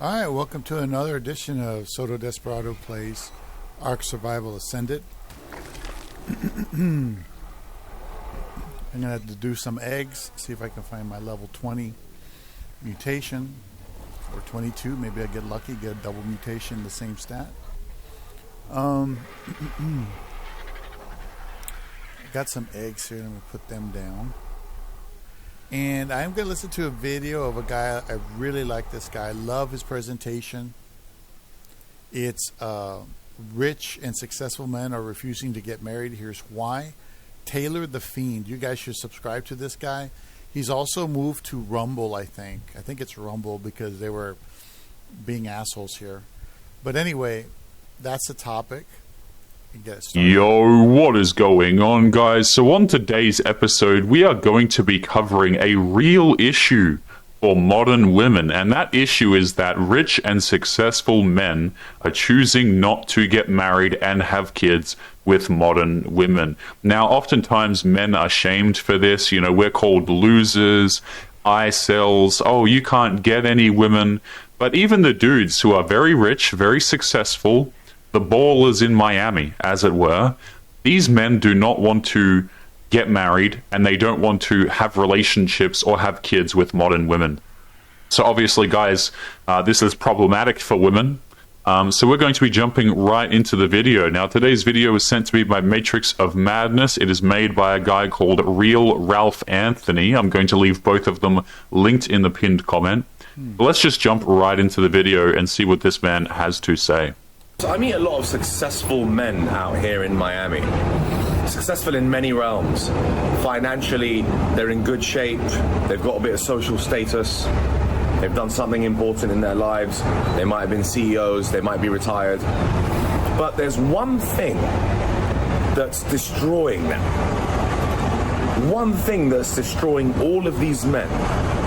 All right, welcome to another edition of Soto Desperado Plays Ark Survival Ascended. I'm going to have to do some eggs, see if I can find my level 20 mutation, or 22. Maybe I get lucky, get a double mutation, the same stat. I got some eggs here, I'm going to put them down. And I'm going to listen to a video of a guy. I really like this guy. I love his presentation. It's rich and successful men are refusing to get married. Here's why. Taylor the Fiend. You guys should subscribe to this guy. He's also moved to Rumble, I think. I think it's Rumble because they were being assholes here. But anyway, that's the topic. Yo, what is going on, guys? So on today's episode, we are going to be covering a real issue for modern women, and that issue is that rich and successful men are choosing not to get married and have kids with modern women. Now, oftentimes men are shamed for this. You know, we're called losers, I-cells, oh, you can't get any women. But even the dudes who are very rich, very successful, the ball is in Miami, as it were, these men do not want to get married and they don't want to have relationships or have kids with modern women. So obviously, guys, this is problematic for women. So we're going to be jumping right into the video. Now, today's video was sent to me by Matrix of Madness. It is made by a guy called Real Ralph Anthony. I'm going to leave both of them linked in the pinned comment. But let's just jump right into the video and see what this man has to say. So I meet a lot of successful men out here in Miami. Successful in many realms. Financially, they're in good shape. They've got a bit of social status. They've done something important in their lives. They might have been CEOs. They might be retired. But there's one thing that's destroying them. One thing that's destroying all of these men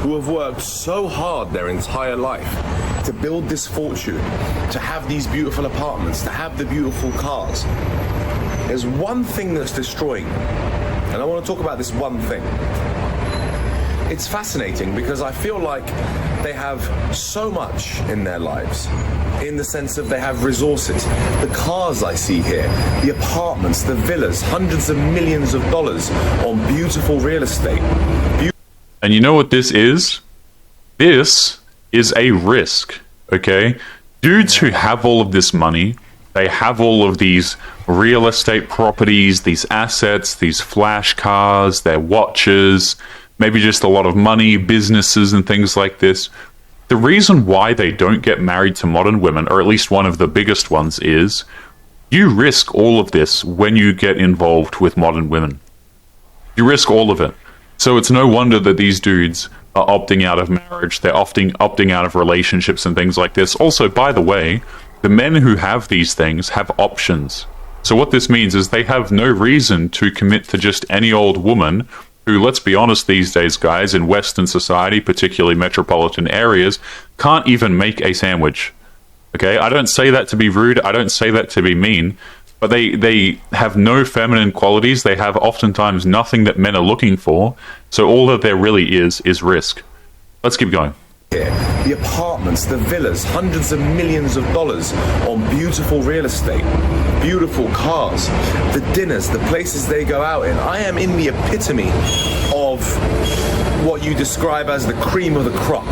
who have worked so hard their entire life to build this fortune, to have these beautiful apartments, to have the beautiful cars. There's one thing that's destroying them, and I want to talk about this one thing. It's fascinating because I feel like they have so much in their lives, in the sense of they have resources. The cars I see here, the apartments, the villas, hundreds of millions of dollars on beautiful real estate. And you know what this is? This is a risk, okay? Dudes who have all of this money, they have all of these real estate properties, these assets, these flash cars, their watches, maybe just a lot of money, businesses and things like this. The reason why they don't get married to modern women, or at least one of the biggest ones, is you risk all of this when you get involved with modern women. You risk all of it. So it's no wonder that these dudes are opting out of marriage. They're often opting out of relationships and things like this. Also, by the way, the men who have these things have options. So what this means is they have no reason to commit to just any old woman who, let's be honest these days, guys, in Western society, particularly metropolitan areas, can't even make a sandwich. Okay? I don't say that to be rude. I don't say that to be mean. But they have no feminine qualities. They have oftentimes nothing that men are looking for. So all that there really is risk. Let's keep going. The apartments, the villas, hundreds of millions of dollars on beautiful real estate, beautiful cars, the dinners, the places they go out in. I am in the epitome of what you describe as the cream of the crop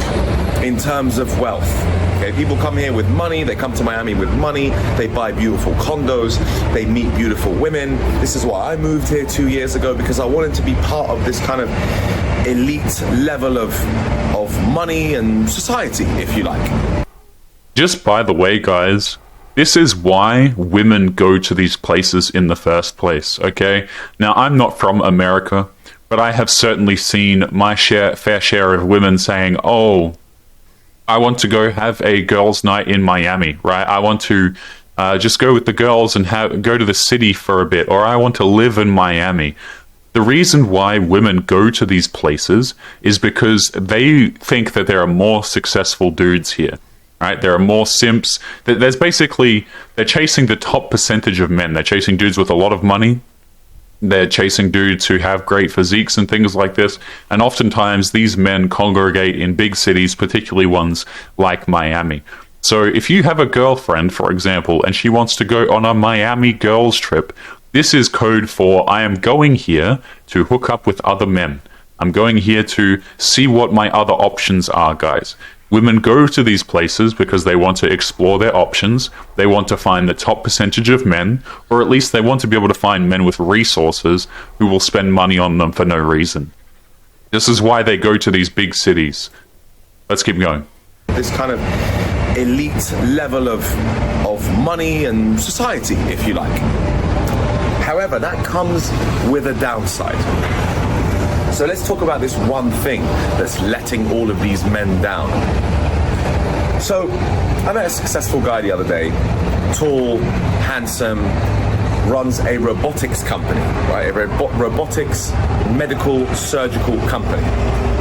in terms of wealth. Okay, people come here with money, they come to Miami with money, they buy beautiful condos, they meet beautiful women. This is why I moved here 2 years ago, because I wanted to be part of this kind of elite level of money and society, if you like. Just by the way, guys, this is why women go to these places in the first place, okay? Now, I'm not from America, but I have certainly seen my fair share of women saying, oh, I want to go have a girls' night in Miami, right? I want to just go with the girls and go to the city for a bit, or I want to live in Miami. The reason why women go to these places is because they think that there are more successful dudes here, right? There are more simps. There's basically, they're chasing the top percentage of men. They're chasing dudes with a lot of money, They're chasing dudes who have great physiques and things like this. And oftentimes these men congregate in big cities, particularly ones like Miami. So if you have a girlfriend, for example, and she wants to go on a Miami girls trip, this is code for I am going here to hook up with other men. I'm going here to see what my other options are, guys. Women go to these places because they want to explore their options. They want to find the top percentage of men, or at least they want to be able to find men with resources who will spend money on them for no reason. This is why they go to these big cities. Let's keep going. This kind of elite level of money and society, if you like. However, that comes with a downside. So let's talk about this one thing that's letting all of these men down. So I met a successful guy the other day, tall, handsome, runs a robotics company, right? A robotics medical surgical company.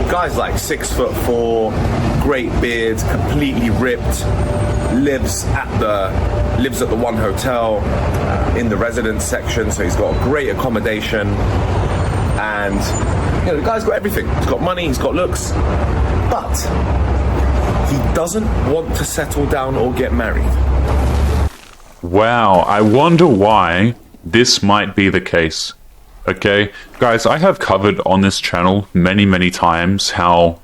Guy's like 6'4", great beard, completely ripped, lives at the one hotel in the residence section, so he's got great accommodation. And the guy's got everything. He's got money, he's got looks, but he doesn't want to settle down or get married. Wow, I wonder why this might be the case. Okay, guys, I have covered on this channel many times how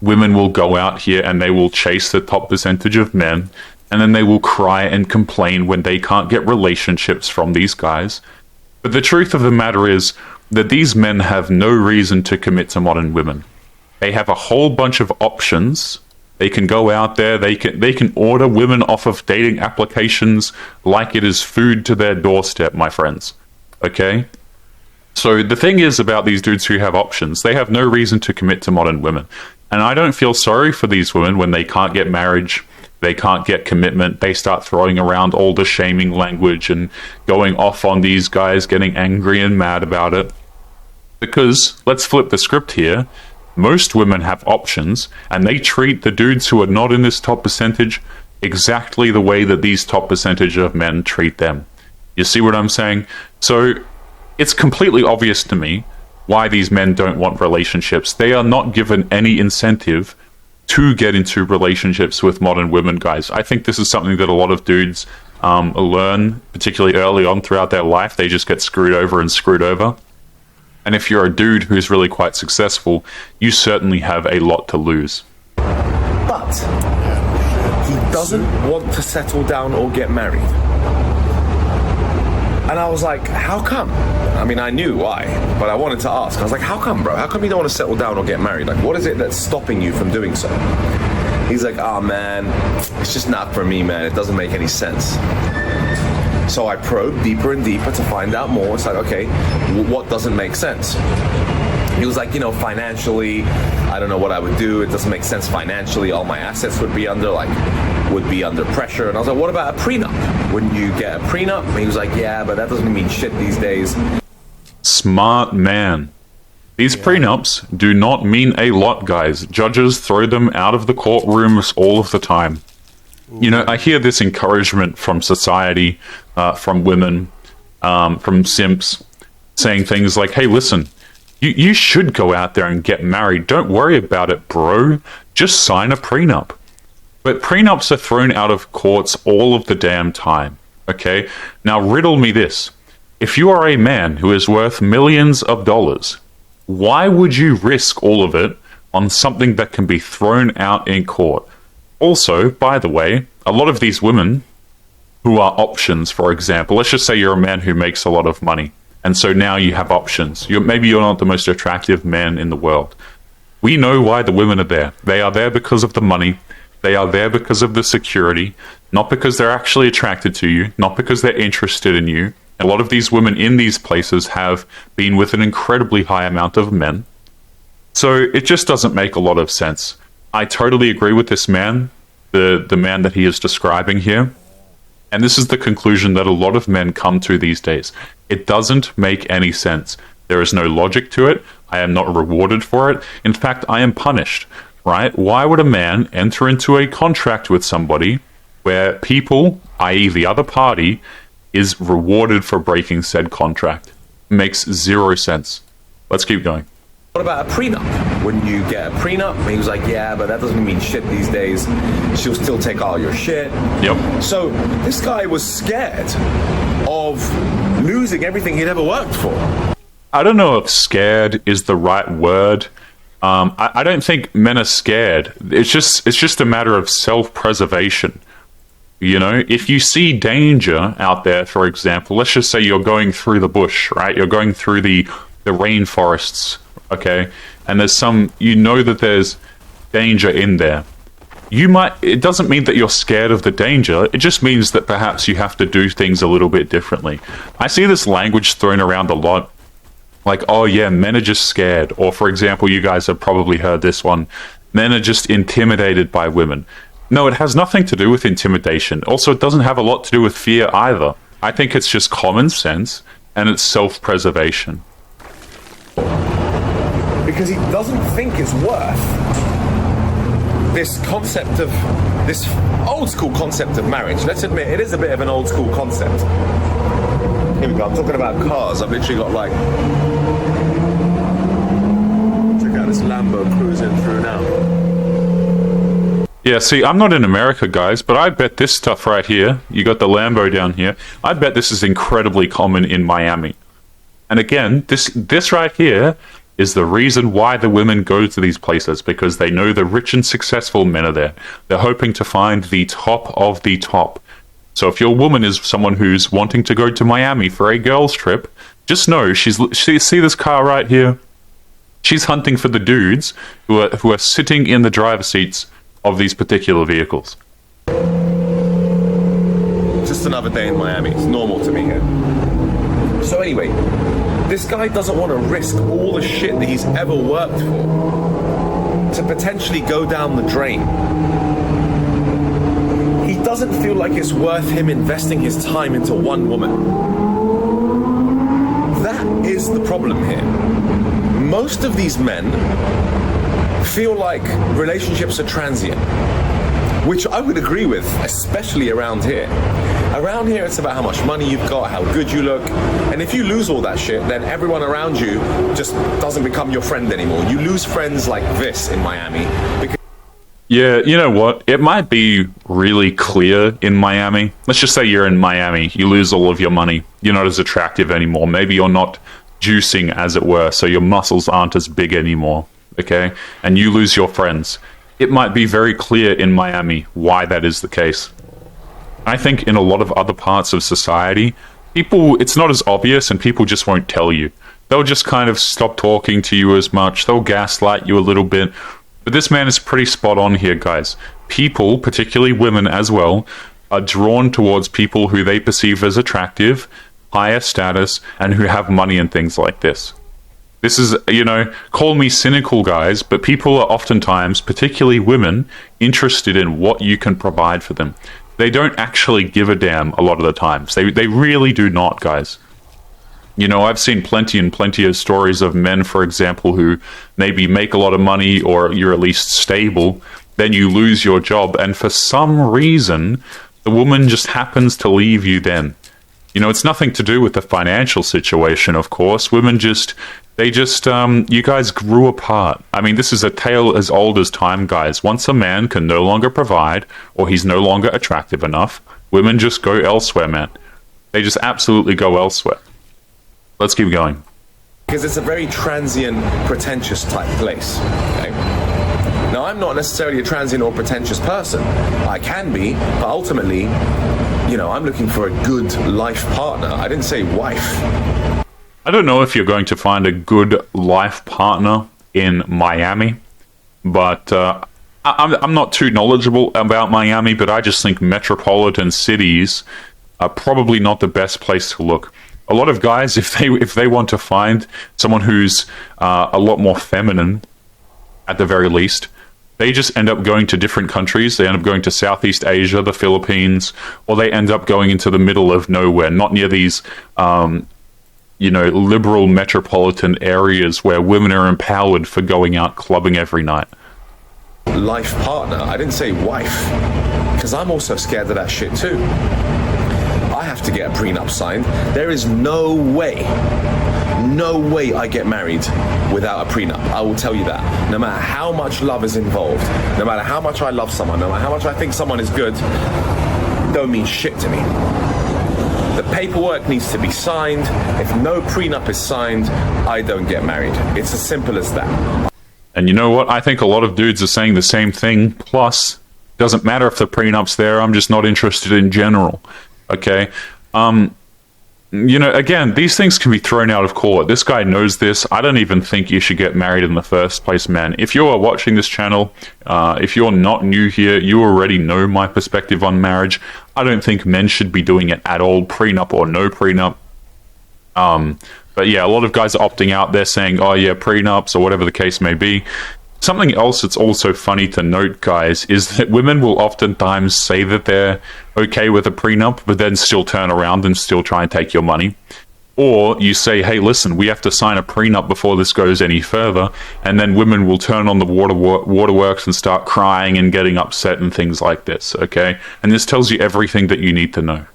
women will go out here and they will chase the top percentage of men, and then they will cry and complain when they can't get relationships from these guys. But the truth of the matter is that these men have no reason to commit to modern women. They have a whole bunch of options. They can go out there, they can order women off of dating applications like it is food to their doorstep, my friends. Okay? So the thing is about these dudes who have options, they have no reason to commit to modern women. And I don't feel sorry for these women when they can't get marriage, they can't get commitment, they start throwing around all the shaming language and going off on these guys, getting angry and mad about it. Because, let's flip the script here, most women have options, and they treat the dudes who are not in this top percentage exactly the way that these top percentage of men treat them. You see what I'm saying? So, it's completely obvious to me why these men don't want relationships. They are not given any incentive to get into relationships with modern women, guys. I think this is something that a lot of dudes learn, particularly early on throughout their life. They just get screwed over. And if you're a dude who's really quite successful, you certainly have a lot to lose. But he doesn't want to settle down or get married. And I was like, how come? I mean, I knew why, but I wanted to ask. I was like, how come, bro? How come you don't want to settle down or get married? Like, what is it that's stopping you from doing so? He's like, oh, man, it's just not for me, man. It doesn't make any sense. So I probed deeper and deeper to find out more. It's like, okay, what doesn't make sense? He was like, financially, I don't know what I would do. It doesn't make sense financially. All my assets would be under pressure. And I was like, what about a prenup? Wouldn't you get a prenup? And he was like, yeah, but that doesn't mean shit these days. Smart man. These prenups do not mean a lot, guys. Judges throw them out of the courtrooms all of the time. I hear this encouragement from society, from women, from simps, saying things like, hey, listen, you should go out there and get married. Don't worry about it, bro. Just sign a prenup. But prenups are thrown out of courts all of the damn time, okay? Now, riddle me this. If you are a man who is worth millions of dollars, why would you risk all of it on something that can be thrown out in court? Also, by the way, a lot of these women who are options, for example, let's just say you're a man who makes a lot of money, and so now you have options. Maybe you're not the most attractive man in the world. We know why the women are there. They are there because of the money. They are there because of the security, not because they're actually attracted to you, not because they're interested in you. A lot of these women in these places have been with an incredibly high amount of men. So it just doesn't make a lot of sense. I totally agree with this man, the man that he is describing here. And this is the conclusion that a lot of men come to these days. It doesn't make any sense. There is no logic to it. I am not rewarded for it. In fact, I am punished, right? Why would a man enter into a contract with somebody where people, i.e. the other party, is rewarded for breaking said contract? makes zero sense. Let's keep going. What about a prenup? Wouldn't you get a prenup? And he was like, yeah, but that doesn't mean shit these days. She'll still take all your shit. Yep. So this guy was scared of losing everything he'd ever worked for. I don't know if scared is the right word. I don't think men are scared. It's just a matter of self-preservation. You know, if you see danger out there, for example, let's just say you're going through the bush, right? You're going through the rainforests, okay? And you know that there's danger in there. It doesn't mean that you're scared of the danger. It just means that perhaps you have to do things a little bit differently. I see this language thrown around a lot. Like, oh yeah, men are just scared. Or for example, you guys have probably heard this one. Men are just intimidated by women. No, it has nothing to do with intimidation. Also, it doesn't have a lot to do with fear either. I think it's just common sense and it's self-preservation. Because he doesn't think it's worth this old school concept of marriage. Let's admit, it is a bit of an old school concept. Here we go, I'm talking about cars. I've literally got like, check out this Lambo cruising through now. Yeah, see, I'm not in America, guys, but I bet this stuff right here, you got the Lambo down here, I bet this is incredibly common in Miami. And again, this right here is the reason why the women go to these places, because they know the rich and successful men are there. They're hoping to find the top of the top. So if your woman is someone who's wanting to go to Miami for a girls' trip, just know, see this car right here? She's hunting for the dudes who are sitting in the driver's seats of these particular vehicles. Just another day in Miami. It's normal to me here. So anyway, this guy doesn't want to risk all the shit that he's ever worked for to potentially go down the drain. He doesn't feel like it's worth him investing his time into one woman. That is the problem here. Most of these men feel like relationships are transient, which I would agree with, especially around here. Around here, it's about how much money you've got, how good you look, and if you lose all that shit, then everyone around you just doesn't become your friend anymore. You lose friends like this in Miami. Yeah, you know what? It might be really clear in Miami. Let's just say you're in Miami, you lose all of your money, you're not as attractive anymore. Maybe you're not juicing, as it were, so your muscles aren't as big anymore. Okay, and you lose your friends. It might be very clear in Miami why that is the case. I think in a lot of other parts of society, it's not as obvious and people just won't tell you. They'll just kind of stop talking to you as much. They'll gaslight you a little bit. But this man is pretty spot on here, guys. People, particularly women as well, are drawn towards people who they perceive as attractive, higher status, and who have money and things like this. This is, call me cynical, guys, but people are oftentimes, particularly women, interested in what you can provide for them. They don't actually give a damn a lot of the times. They really do not, guys. I've seen plenty of stories of men, for example, who maybe make a lot of money or you're at least stable, then you lose your job, and for some reason, the woman just happens to leave you then. It's nothing to do with the financial situation, of course. Women you guys grew apart. I mean, this is a tale as old as time, guys. Once a man can no longer provide, or he's no longer attractive enough, women just go elsewhere, man. They just absolutely go elsewhere. Let's keep going. Because it's a very transient, pretentious type place. Okay? Now, I'm not necessarily a transient or pretentious person. I can be, but ultimately, I'm looking for a good life partner. I didn't say wife. I don't know if you're going to find a good life partner in Miami, but I'm not too knowledgeable about Miami, but I just think metropolitan cities are probably not the best place to look. A lot of guys, if they want to find someone who's a lot more feminine, at the very least, they just end up going to different countries. They end up going to Southeast Asia, the Philippines, or they end up going into the middle of nowhere, not near these liberal metropolitan areas where women are empowered for going out clubbing every night. Life partner. I didn't say wife, because I'm also scared of that shit too. I have to get a prenup signed. There is no way no way I get married without a prenup. I will tell you that. No matter how much love is involved, no matter how much I love someone, no matter how much I think someone is good, don't mean shit to me. The paperwork needs to be signed. If no prenup is signed, I don't get married. It's as simple as that. And you know what? I think a lot of dudes are saying the same thing. Plus, doesn't matter if the prenup's there. I'm just not interested in general. Okay? You know, again, these things can be thrown out of court. This guy knows this. I don't even think you should get married in the first place, man. If you are watching this channel, if you're not new here, you already know my perspective on marriage. I don't think men should be doing it at all, prenup or no prenup. But yeah, a lot of guys are opting out. They're saying, oh yeah, prenups or whatever the case may be. Something else that's also funny to note, guys, is that women will oftentimes say that they're okay with a prenup, but then still turn around and still try and take your money. Or you say, hey, listen, we have to sign a prenup before this goes any further, and then women will turn on the waterworks and start crying and getting upset and things like this, okay? And this tells you everything that you need to know.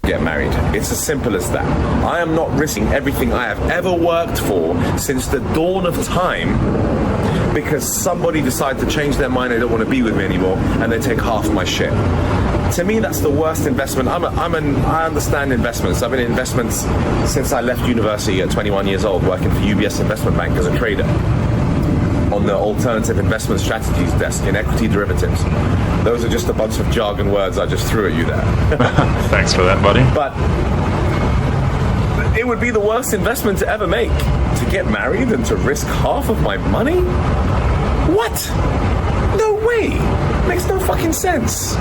Get married. It's as simple as that. I am not risking everything I have ever worked for since the dawn of time because somebody decided to change their mind, they don't want to be with me anymore, and they take half my shit. To me, that's the worst investment. I understand investments. I've been in investments since I left university at 21 years old, working for UBS Investment Bank as a trader on the alternative investment strategies desk in equity derivatives. Those are just a bunch of jargon words I just threw at you there. Thanks for that, buddy. But it would be the worst investment to ever make, to get married and to risk half of my money? What? No way. Makes no fucking sense.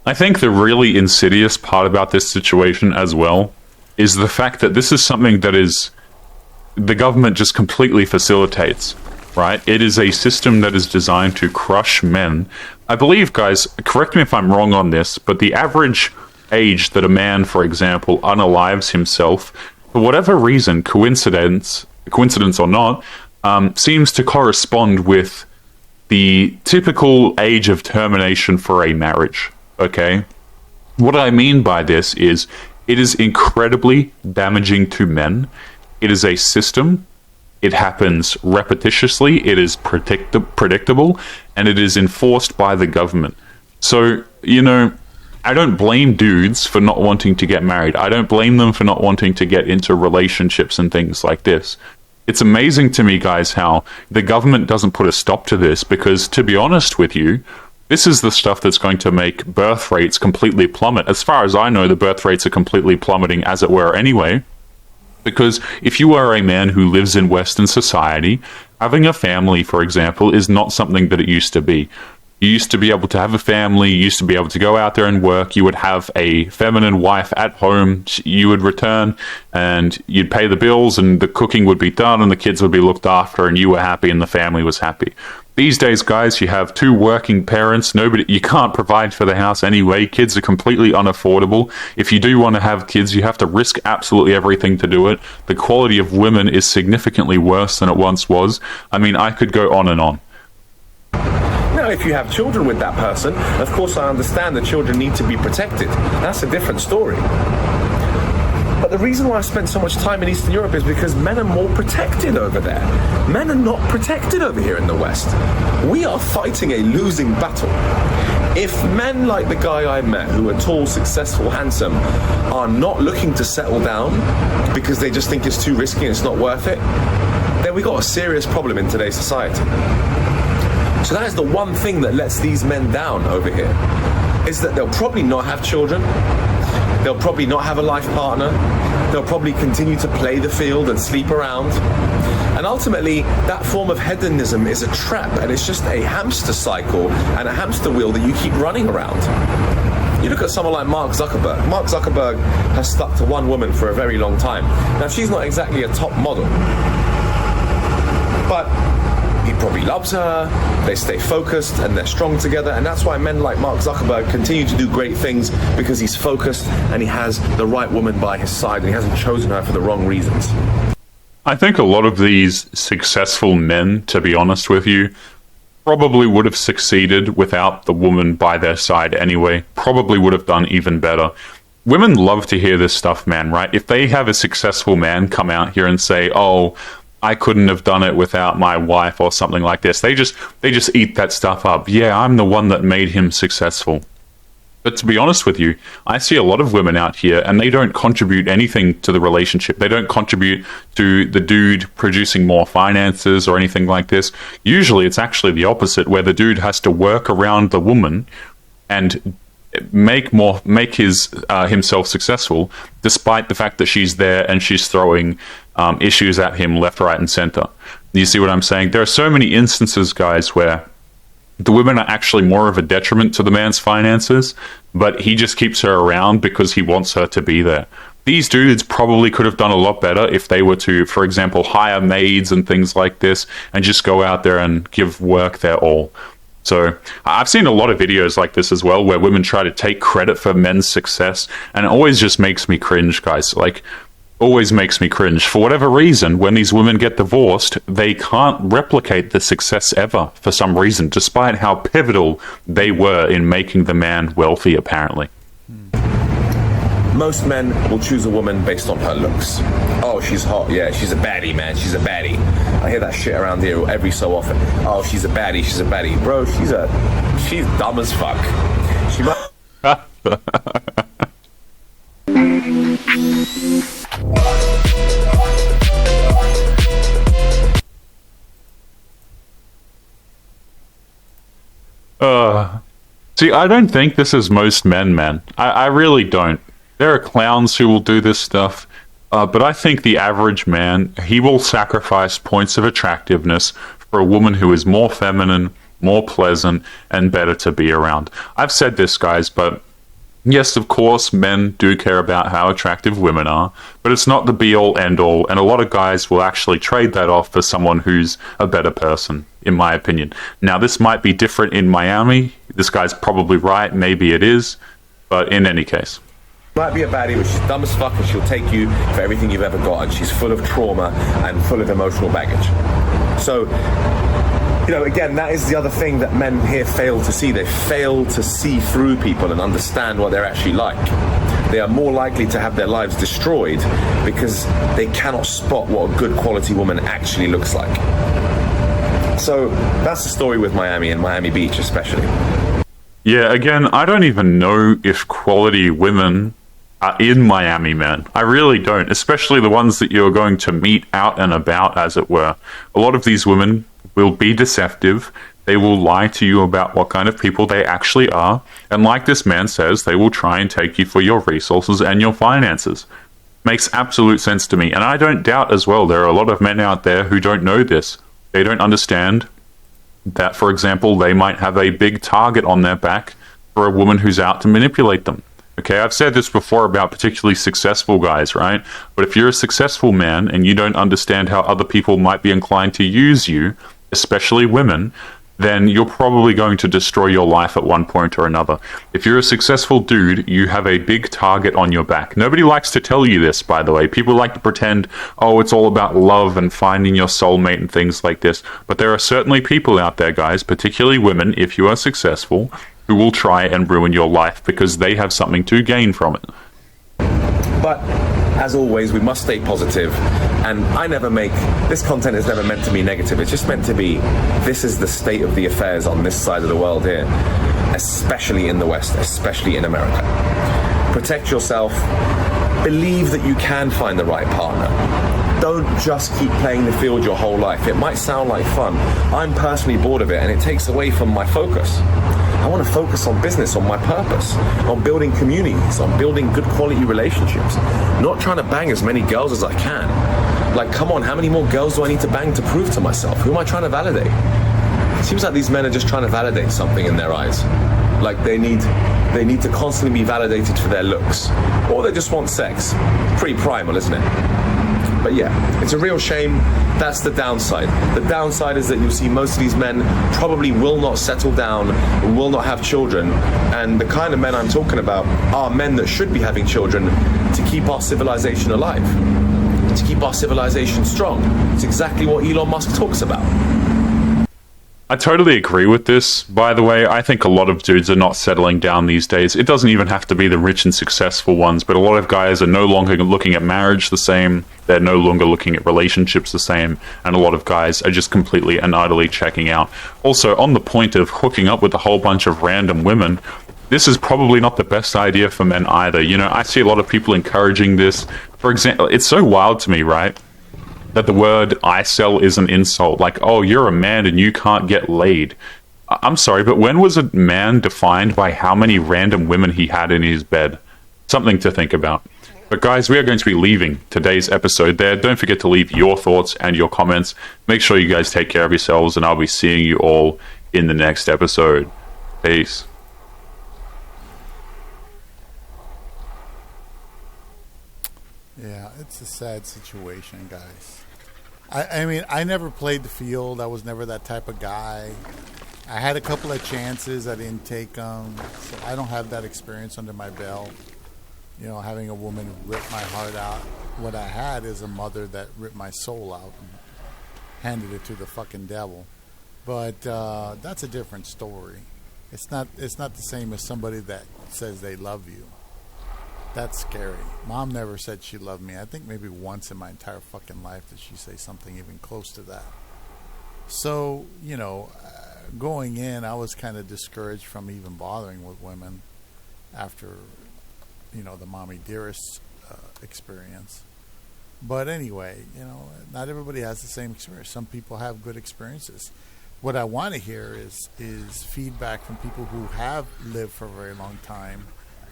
I think the really insidious part about this situation as well is the fact that this is something that is the government just completely facilitates, right? It is a system that is designed to crush men. I believe, guys, correct me if I'm wrong on this, but the average age that a man, for example, unalives himself, for whatever reason, coincidence or not, seems to correspond with the typical age of termination for a marriage. Okay? What I mean by this is it is incredibly damaging to men. It is a system. It happens repetitiously. It is predictable, and it is enforced by the government. So, you know, I don't blame dudes for not wanting to get married. I don't blame them for not wanting to get into relationships and things like this. It's amazing to me, guys, how the government doesn't put a stop to this, because, to be honest with you, this is the stuff that's going to make birth rates completely plummet. As far as I know, the birth rates are completely plummeting, as it were, anyway. Because if you are a man who lives in Western society, having a family, for example, is not something that it used to be. You used to be able to have a family, you used to be able to go out there and work, you would have a feminine wife at home, you would return, and you'd pay the bills, and the cooking would be done, and the kids would be looked after, and you were happy, and the family was happy. These days, guys, you have two working parents, you can't provide for the house anyway, kids are completely unaffordable. If you do want to have kids, you have to risk absolutely everything to do it. The quality of women is significantly worse than it once was. I mean, I could go on and on. Now, if you have children with that person, of course I understand that children need to be protected. That's a different story. But the reason why I spent so much time in Eastern Europe is because men are more protected over there. Men are not protected over here in the West. We are fighting a losing battle. If men like the guy I met, who are tall, successful, handsome, are not looking to settle down because they just think it's too risky and it's not worth it, then we got a serious problem in today's society. So that is the one thing that lets these men down over here, is that they'll probably not have children, they'll probably not have a life partner, they'll probably continue to play the field and sleep around. And ultimately, that form of hedonism is a trap, and it's just a hamster cycle and a hamster wheel that you keep running around. You look at someone like Mark Zuckerberg. Mark Zuckerberg has stuck to one woman for a very long time. Now, she's not exactly a top model, but he probably loves her, they stay focused, and they're strong together, and that's why men like Mark Zuckerberg continue to do great things, because he's focused and he has the right woman by his side, and he hasn't chosen her for the wrong reasons. I think a lot of these successful men, to be honest with you, probably would have succeeded without the woman by their side anyway, probably would have done even better. women love to hear this stuff, man, right? If they have a successful man come out here and say, oh, I couldn't have done it without my wife or something like this, they just eat that stuff up. Yeah, I'm the one that made him successful. But to be honest with you, I see a lot of women out here and they don't contribute anything to the relationship. They don't contribute to the dude producing more finances or anything like this. Usually it's actually the opposite, where the dude has to work around the woman and make his himself successful, despite the fact that she's there and she's throwing issues at him left, right, and center. You see what I'm saying? There are so many instances, guys, where the women are actually more of a detriment to the man's finances, but he just keeps her around because he wants her to be there. These dudes probably could have done a lot better if they were to, for example, hire maids and things like this and just go out there and give work their all. So I've seen a lot of videos like this as well, where women try to take credit for men's success, and it always just makes me cringe, guys. Like, always makes me cringe. For whatever reason, when these women get divorced, they can't replicate the success ever for some reason, despite how pivotal they were in making the man wealthy, apparently. Most men will choose a woman based on her looks. Oh, she's hot. Yeah, she's a baddie, man. She's a baddie. I hear that shit around here every so often. Oh, she's a baddie. She's a baddie. Bro, she's dumb as fuck. She might... See, I don't think this is most men, man. I really don't. There are clowns who will do this stuff, but I think the average man, he will sacrifice points of attractiveness for a woman who is more feminine, more pleasant, and better to be around. I've said this, guys, but yes, of course, men do care about how attractive women are, but it's not the be-all, end-all, and a lot of guys will actually trade that off for someone who's a better person, in my opinion. Now, this might be different in Miami. This guy's probably right. Maybe it is, but in any case. Might be a baddie, but she's dumb as fuck, and she'll take you for everything you've ever got, and she's full of trauma and full of emotional baggage. So, you know, again, that is the other thing that men here fail to see. They fail to see through people and understand what they're actually like. They are more likely to have their lives destroyed because they cannot spot what a good quality woman actually looks like. So that's the story with Miami and Miami Beach especially. Yeah, again, I don't even know if quality women are in Miami, man. I really don't, especially the ones that you're going to meet out and about, as it were. A lot of these women will be deceptive. They will lie to you about what kind of people they actually are. And like this man says, they will try and take you for your resources and your finances. Makes absolute sense to me. And I don't doubt as well, there are a lot of men out there who don't know this. They don't understand that, for example, they might have a big target on their back for a woman who's out to manipulate them. Okay, I've said this before about particularly successful guys, right? But if you're a successful man and you don't understand how other people might be inclined to use you, especially women, then you're probably going to destroy your life at one point or another. If you're a successful dude, you have a big target on your back. Nobody likes to tell you this, by the way. People like to pretend, oh, it's all about love and finding your soulmate and things like this. But there are certainly people out there, guys, particularly women, if you are successful, who will try and ruin your life because they have something to gain from it. But as always, we must stay positive, and this content is never meant to be negative. It's just meant to be, this is the state of the affairs on this side of the world here, especially in the West, especially in America. Protect yourself. Believe that you can find the right partner. Don't just keep playing the field your whole life. It might sound like fun. I'm personally bored of it, and it takes away from my focus. I want to focus on business, on my purpose, on building communities, on building good quality relationships, not trying to bang as many girls as I can. Like, come on, how many more girls do I need to bang to prove to myself? Who am I trying to validate? It seems like these men are just trying to validate something in their eyes. Like they need to constantly be validated for their looks, or they just want sex. Pretty primal, isn't it? But yeah, it's a real shame. That's the downside. The downside is that you'll see most of these men probably will not settle down, will not have children. And the kind of men I'm talking about are men that should be having children to keep our civilization alive, to keep our civilization strong. It's exactly what Elon Musk talks about. I totally agree with this, by the way. I think a lot of dudes are not settling down these days. It doesn't even have to be the rich and successful ones, but a lot of guys are no longer looking at marriage the same. They're no longer looking at relationships the same. And a lot of guys are just completely and utterly checking out. Also, on the point of hooking up with a whole bunch of random women, this is probably not the best idea for men either. You know, I see a lot of people encouraging this. For example, it's so wild to me, right? That the word "incel" is an insult. Like, oh, you're a man and you can't get laid. I'm sorry, but when was a man defined by how many random women he had in his bed? Something to think about. But guys, we are going to be leaving today's episode there. Don't forget to leave your thoughts and your comments. Make sure you guys take care of yourselves, and I'll be seeing you all in the next episode. Peace. Yeah, it's a sad situation, guys. I mean, I never played the field. I was never that type of guy. I had a couple of chances. I didn't take them. So I don't have that experience under my belt. You know, having a woman rip my heart out. What I had is a mother that ripped my soul out and handed it to the fucking devil. But that's a different story. It's not the same as somebody that says they love you. That's scary. Mom never said she loved me. I think maybe once in my entire fucking life did she say something even close to that. So, you know, going in, I was kind of discouraged from even bothering with women after, you know, the mommy dearest experience. But anyway, you know, not everybody has the same experience. Some people have good experiences. What I want to hear is feedback from people who have lived for a very long time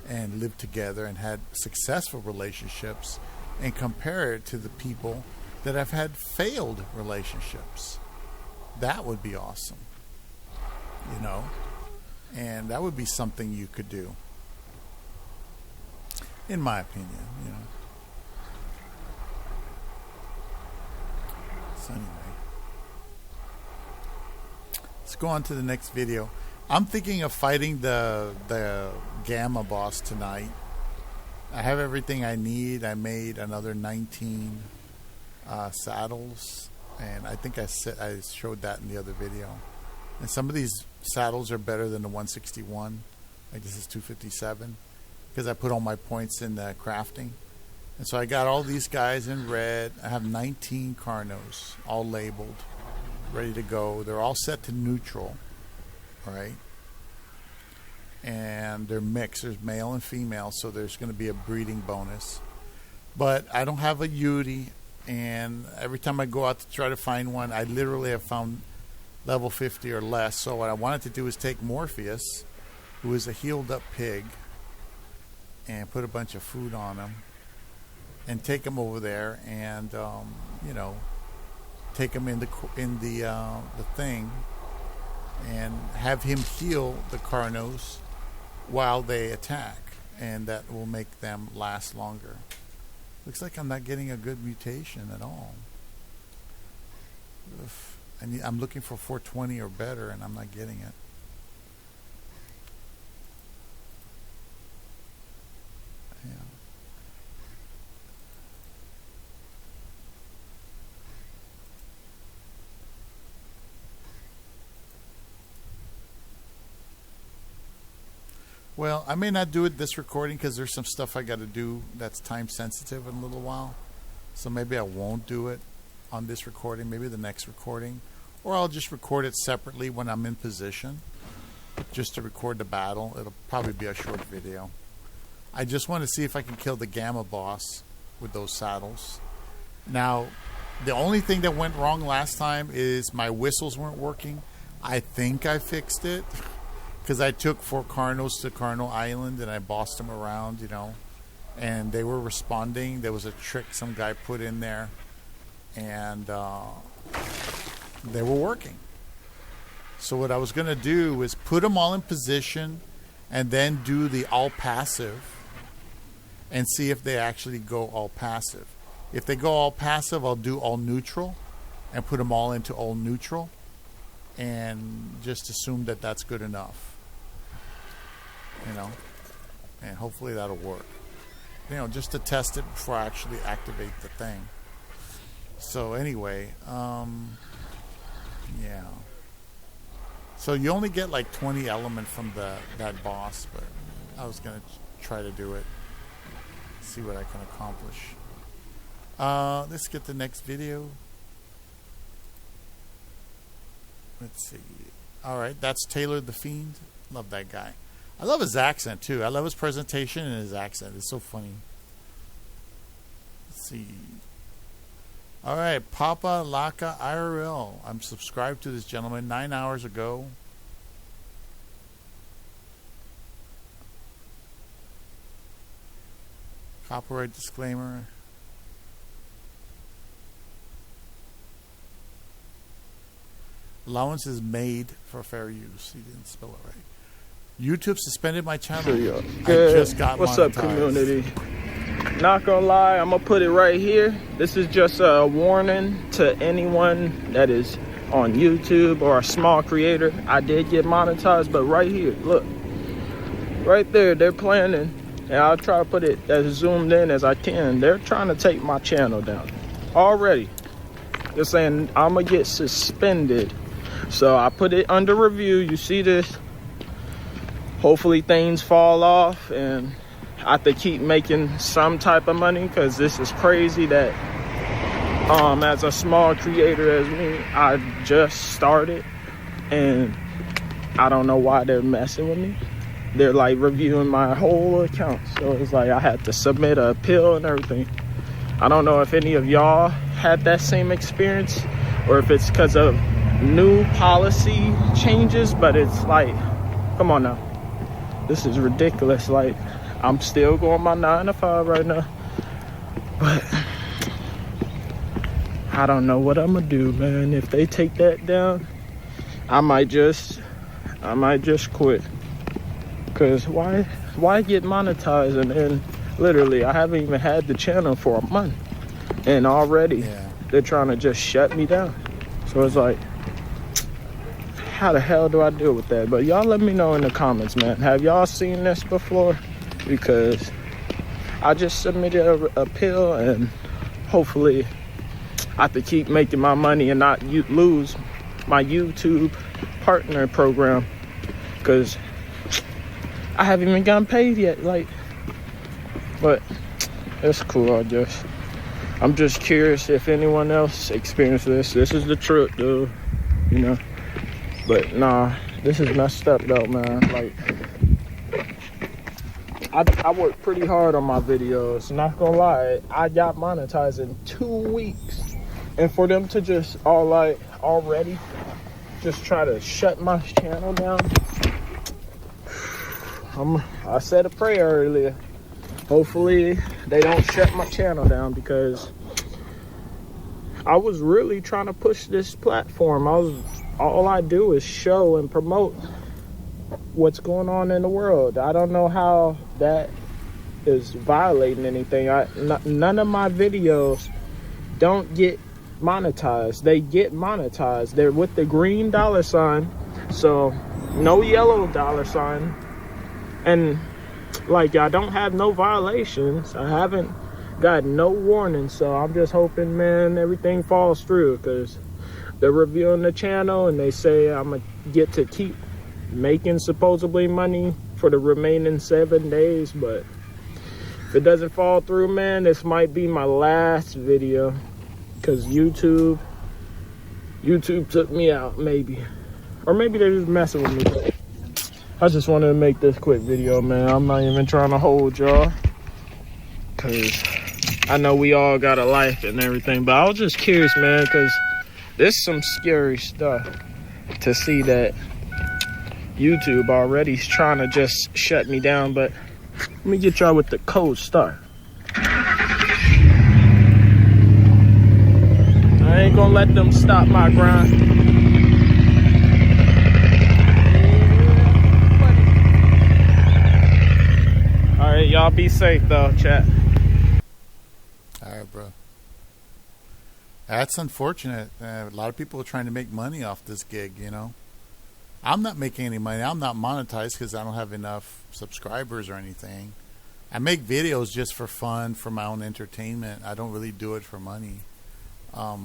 and lived together and had successful relationships, and compare it to the people that have had failed relationships. That would be awesome, you know, and that would be something you could do, in my opinion, you know. So anyway, let's go on to the next video. I'm thinking of fighting the Gamma boss tonight. I have everything I need. I made another 19 saddles, and I think I showed that in the other video. And some of these saddles are better than the 161. Like this is 257 because I put all my points in the crafting. And so I got all these guys in red. I have 19 Carnos, all labeled, ready to go. They're all set to neutral. Right, and they're mixed. There's male and female, so there's going to be a breeding bonus. But I don't have a Yudi, and every time I go out to try to find one, I literally have found level 50 or less. So what I wanted to do is take Morpheus, who is a healed up pig, and put a bunch of food on him, and take him over there, and you know, take him in the thing. And have him heal the Carnos while they attack, and that will make them last longer. Looks like I'm not getting a good mutation at all. I'm looking for 420 or better, and I'm not getting it. Yeah. Well, I may not do it this recording because there's some stuff I got to do that's time sensitive in a little while. So maybe I won't do it on this recording, maybe the next recording. Or I'll just record it separately when I'm in position, just to record the battle. It'll probably be a short video. I just want to see if I can kill the Gamma boss with those saddles. Now, the only thing that went wrong last time is my whistles weren't working. I think I fixed it. Because I took 4 Carnos to Carno Island and I bossed them around, you know. And they were responding. There was a trick some guy put in there. And they were working. So what I was going to do was put them all in position and then do the all passive and see if they actually go all passive. If they go all passive, I'll do all neutral and put them all into all neutral and just assume that that's good enough. You know, and hopefully that'll work. You know, just to test it before I actually activate the thing. So anyway, yeah. So you only get like 20 element from that boss, but I was gonna try to do it. See what I can accomplish. Let's get the next video. Let's see. All right, that's Taylor the Fiend. Love that guy. I love his accent too. I love his presentation and his accent. It's so funny. Let's see. All right, Papa Laka IRL. I'm subscribed to this gentleman 9 hours ago. Copyright disclaimer. Allowance is made for fair use. He didn't spell it right. YouTube suspended my channel. I just got What's monetized. up, community? Not gonna lie, I'm gonna put it right here. This is just a warning to anyone that is on YouTube or a small creator. I did get monetized, but right here, look. Right there, they're planning, and I'll try to put it as zoomed in as I can. They're trying to take my channel down already. They're saying I'm gonna get suspended. So I put it under review. You see this? Hopefully things fall off and I have to keep making some type of money, because this is crazy that as a small creator as me, I just started and I don't know why they're messing with me. They're like reviewing my whole account, so it's like I had to submit an appeal and everything. I don't know if any of y'all had that same experience or if it's because of new policy changes, but it's like, come on now, this is ridiculous. Like, I'm still going my 9 to 5 right now, but I don't know what I'm gonna do, man. If they take that down, I might just quit. Cause why get monetized and then literally I haven't even had the channel for a month and already they're trying to just shut me down. So it's like, how the hell do I deal with that? But y'all let me know in the comments, man. Have y'all seen this before? Because I just submitted an appeal and hopefully I have to keep making my money and not lose my YouTube partner program, because I haven't even gotten paid yet. Like, but it's cool. I'm just curious if anyone else experienced this. This is the truth, dude, you know. But nah, this is messed up though, man. Like, I work pretty hard on my videos. Not gonna lie, I got monetized in 2 weeks, and for them to just already just try to shut my channel down. I said a prayer earlier. Hopefully they don't shut my channel down, because I was really trying to push this platform. All I do is show and promote what's going on in the world. I don't know how that is violating anything. None of my videos don't get monetized. They get monetized. They're with the green $sign, so no yellow $sign. And like, I don't have no violations. I haven't got no warning. So I'm just hoping, man, everything falls through, because they're reviewing the channel and they say I'm gonna get to keep making supposedly money for the remaining 7 days. But if it doesn't fall through, man, this might be my last video, because YouTube took me out, maybe. Or maybe they're just messing with me. I just wanted to make this quick video, man. I'm not even trying to hold y'all, because I know we all got a life and everything, but I was just curious, man, because this is some scary stuff to see that YouTube already is trying to just shut me down. But let me get y'all with the cold start. I ain't gonna let them stop my grind. Alright, y'all be safe though, chat. Alright, bro. That's unfortunate. A lot of people are trying to make money off this gig, you know. I'm not making any money. I'm not monetized because I don't have enough subscribers or anything. I make videos just for fun, for my own entertainment. I don't really do it for money. I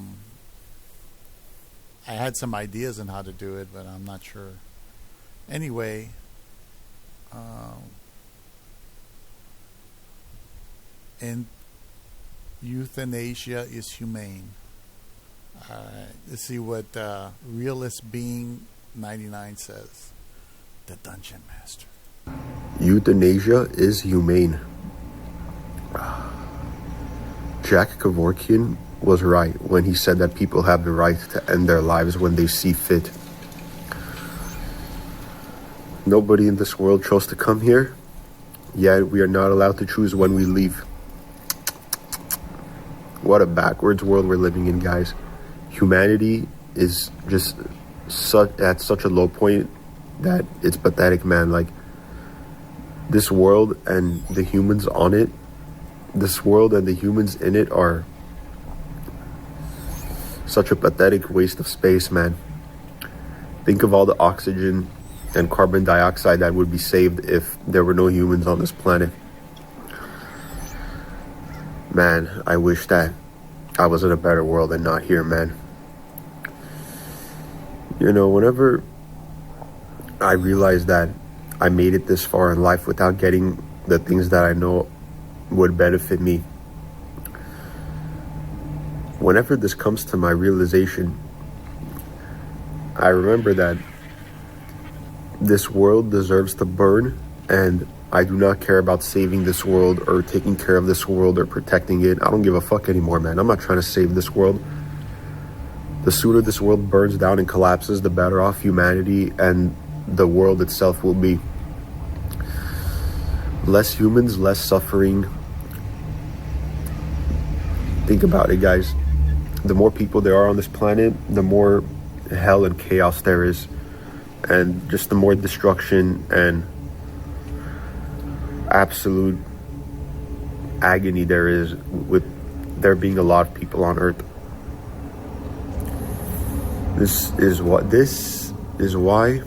had some ideas on how to do it, but I'm not sure Anyway, and euthanasia is humane. Let's see what Realist Being 99 says. The Dungeon Master. Euthanasia is humane. Jack Kevorkian was right when he said that people have the right to end their lives when they see fit. Nobody in this world chose to come here, yet we are not allowed to choose when we leave. What a backwards world we're living in, guys. Humanity is just at such a low point that it's pathetic, man. Like, this world and the humans on it, this world and the humans in it are such a pathetic waste of space, man. Think of all the oxygen and carbon dioxide that would be saved if there were no humans on this planet. Man, I wish that I was in a better world and not here, man. You know, whenever I realized that I made it this far in life without getting the things that I know would benefit me, whenever this comes to my realization, I remember that this world deserves to burn, and I do not care about saving this world or taking care of this world or protecting it. I don't give a fuck anymore, man. I'm not trying to save this world. The sooner this world burns down and collapses, the better off humanity and the world itself will be. Less humans, less suffering. Think about it, guys. The more people there are on this planet, the more hell and chaos there is. And just the more destruction and absolute agony there is with there being a lot of people on Earth. This is why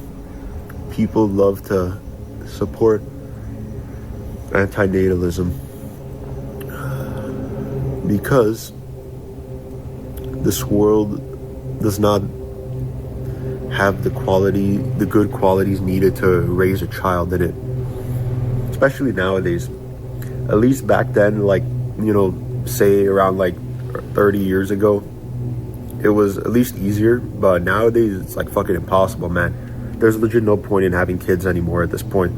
people love to support antinatalism, because this world does not have the good qualities needed to raise a child in it. Especially nowadays. At least back then, like, you know, say around like 30 years ago, it was at least easier, but nowadays it's like fucking impossible, man. There's legit no point in having kids anymore at this point.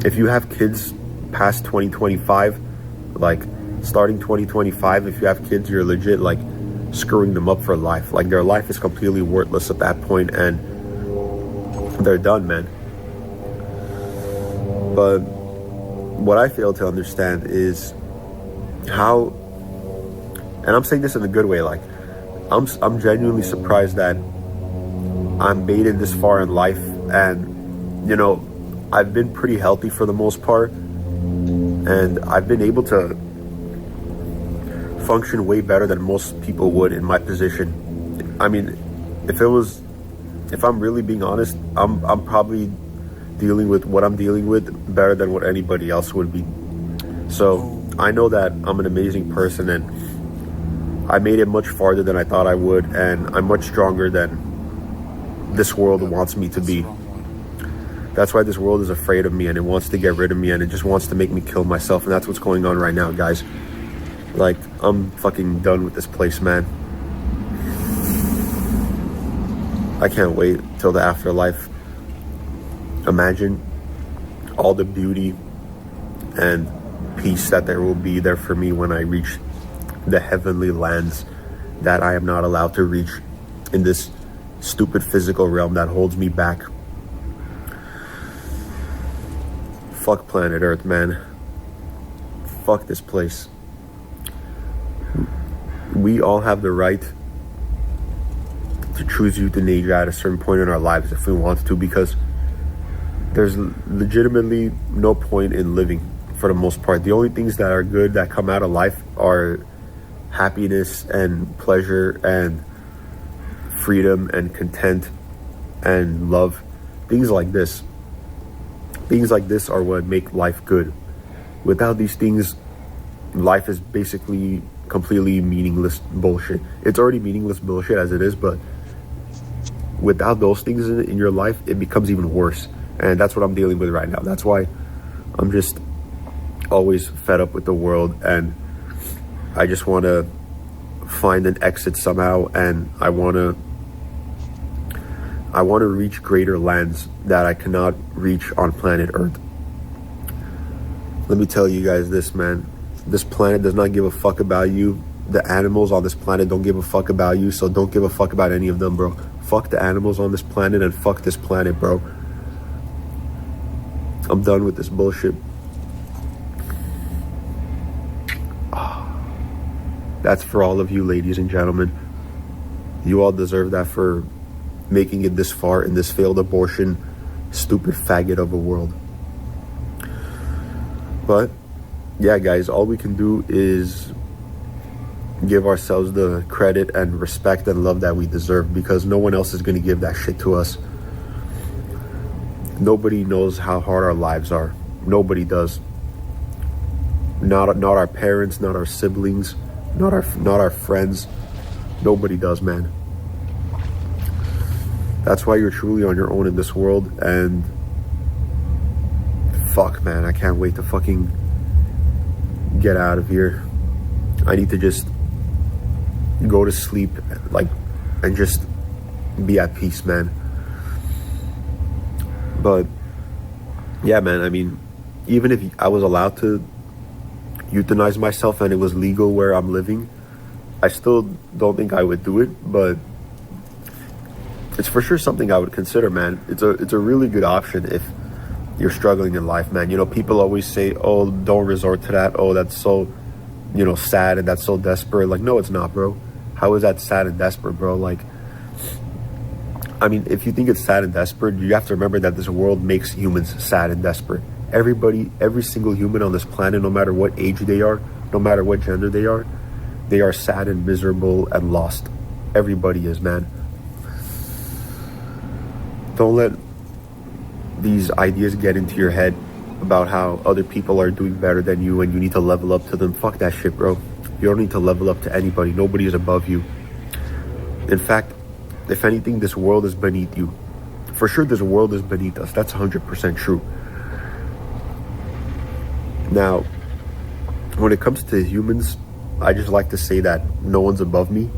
If you have kids past 2025, like starting 2025, if you have kids, you're legit like screwing them up for life. Like, their life is completely worthless at that point, and they're done, man. But what I fail to understand is how, and I'm saying this in a good way, like, I'm genuinely surprised that I'm made it this far in life, and, you know, I've been pretty healthy for the most part, and I've been able to function way better than most people would in my position. I mean, if I'm really being honest, I'm probably dealing with what I'm dealing with better than what anybody else would be. So I know that I'm an amazing person, and I made it much farther than I thought I would, and I'm much stronger than this world wants me to be. That's why this world is afraid of me, and it wants to get rid of me, and it just wants to make me kill myself, and that's what's going on right now, guys. Like, I'm fucking done with this place, man. I can't wait till the afterlife. Imagine all the beauty and peace that there will be there for me when I reach the heavenly lands that I am not allowed to reach in this stupid physical realm that holds me back. Fuck planet Earth, man. Fuck this place. We all have the right to choose euthanasia at a certain point in our lives if we want to, because there's legitimately no point in living for the most part. The only things that are good that come out of life are happiness and pleasure and freedom and content and love. Things like this. Things like this are what make life good. Without these things, life is basically completely meaningless bullshit. It's already meaningless bullshit as it is, but without those things in your life, it becomes even worse. And that's what I'm dealing with right now. That's why I'm just always fed up with the world, and I just want to find an exit somehow, and I want to reach greater lands that I cannot reach on planet Earth. Let me tell you guys this, man. This planet does not give a fuck about you. The animals on this planet don't give a fuck about you, so don't give a fuck about any of them, bro. Fuck the animals on this planet and fuck this planet, bro. I'm done with this bullshit. That's for all of you, ladies and gentlemen. You all deserve that for making it this far in this failed abortion, stupid faggot of a world. But yeah, guys, all we can do is give ourselves the credit and respect and love that we deserve, because no one else is going to give that shit to us. Nobody knows how hard our lives are. Nobody does. Not our parents, not our siblings, not our friends. Nobody does, man. That's why you're truly on your own in this world. And fuck, man, I can't wait to fucking get out of here. I need to just go to sleep, like, and just be at peace, man. But yeah, man, I mean, even if I was allowed to euthanize myself and it was legal where I'm living, I still don't think I would do it. But it's for sure something I would consider, man. It's a really good option if you're struggling in life, man. You know, people always say, oh, don't resort to that. Oh, that's so, you know, sad and that's so desperate. Like, no, it's not, bro. How is that sad and desperate, bro? Like, I mean, if you think it's sad and desperate, you have to remember that this world makes humans sad and desperate. Everybody, every single human on this planet, no matter what age they are, no matter what gender they are sad and miserable and lost. Everybody is, man. Don't let these ideas get into your head about how other people are doing better than you and you need to level up to them. Fuck that shit, bro. You don't need to level up to anybody. Nobody is above you. In fact, if anything, this world is beneath you. For sure, this world is beneath us. That's 100% true. Now, when it comes to humans, I just like to say that no one's above me,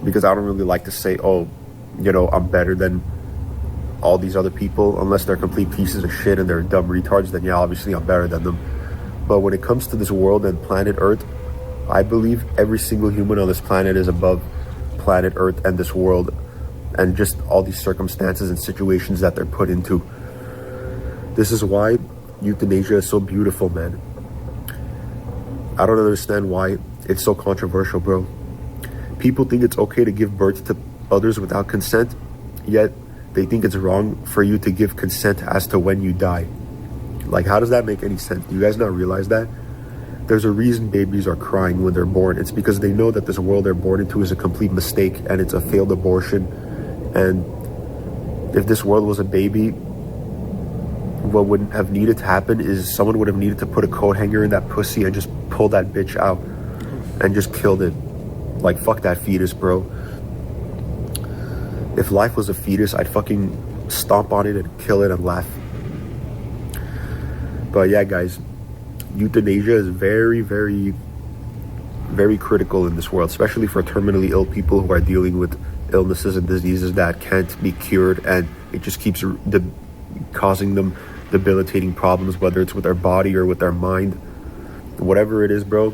because I don't really like to say, oh, you know, I'm better than all these other people, unless they're complete pieces of shit and they're dumb retards. Then yeah, obviously I'm better than them. But when it comes to this world and planet Earth, I believe every single human on this planet is above planet Earth and this world and just all these circumstances and situations that they're put into. This is why euthanasia is so beautiful, man. I don't understand why it's so controversial, bro. People think it's okay to give birth to others without consent, yet they think it's wrong for you to give consent as to when you die. Like, how does that make any sense? Do you guys not realize that? There's a reason babies are crying when they're born. It's because they know that this world they're born into is a complete mistake and it's a failed abortion. And if this world was a baby, what would have needed to happen is someone would have needed to put a coat hanger in that pussy and just pull that bitch out and just killed it. Like, fuck that fetus, bro. If life was a fetus, I'd fucking stomp on it and kill it and laugh. But yeah, guys, euthanasia is very, very, very critical in this world, especially for terminally ill people who are dealing with illnesses and diseases that can't be cured, and it just keeps causing them debilitating problems, whether it's with their body or with their mind. Whatever it is, bro,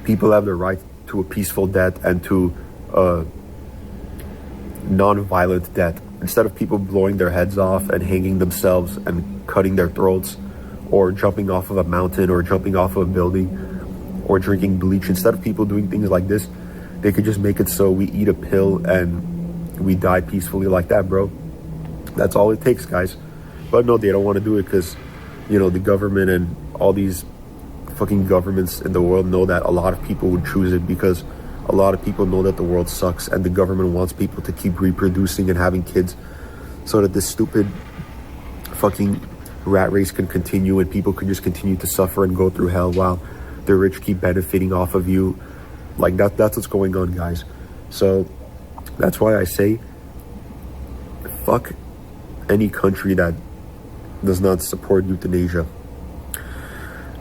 people have the right to a peaceful death and to a non-violent death, instead of people blowing their heads off and hanging themselves and cutting their throats, or jumping off of a mountain, or jumping off of a building, or drinking bleach. Instead of people doing things like this, they could just make it so we eat a pill and we die peacefully like that, bro. That's all it takes, guys. But no, they don't want to do it because, you know, the government and all these fucking governments in the world know that a lot of people would choose it, because a lot of people know that the world sucks and the government wants people to keep reproducing and having kids so that this stupid fucking rat race can continue and people can just continue to suffer and go through hell while the rich keep benefiting off of you. Like, that's what's going on, guys. So that's why I say fuck any country that does not support euthanasia.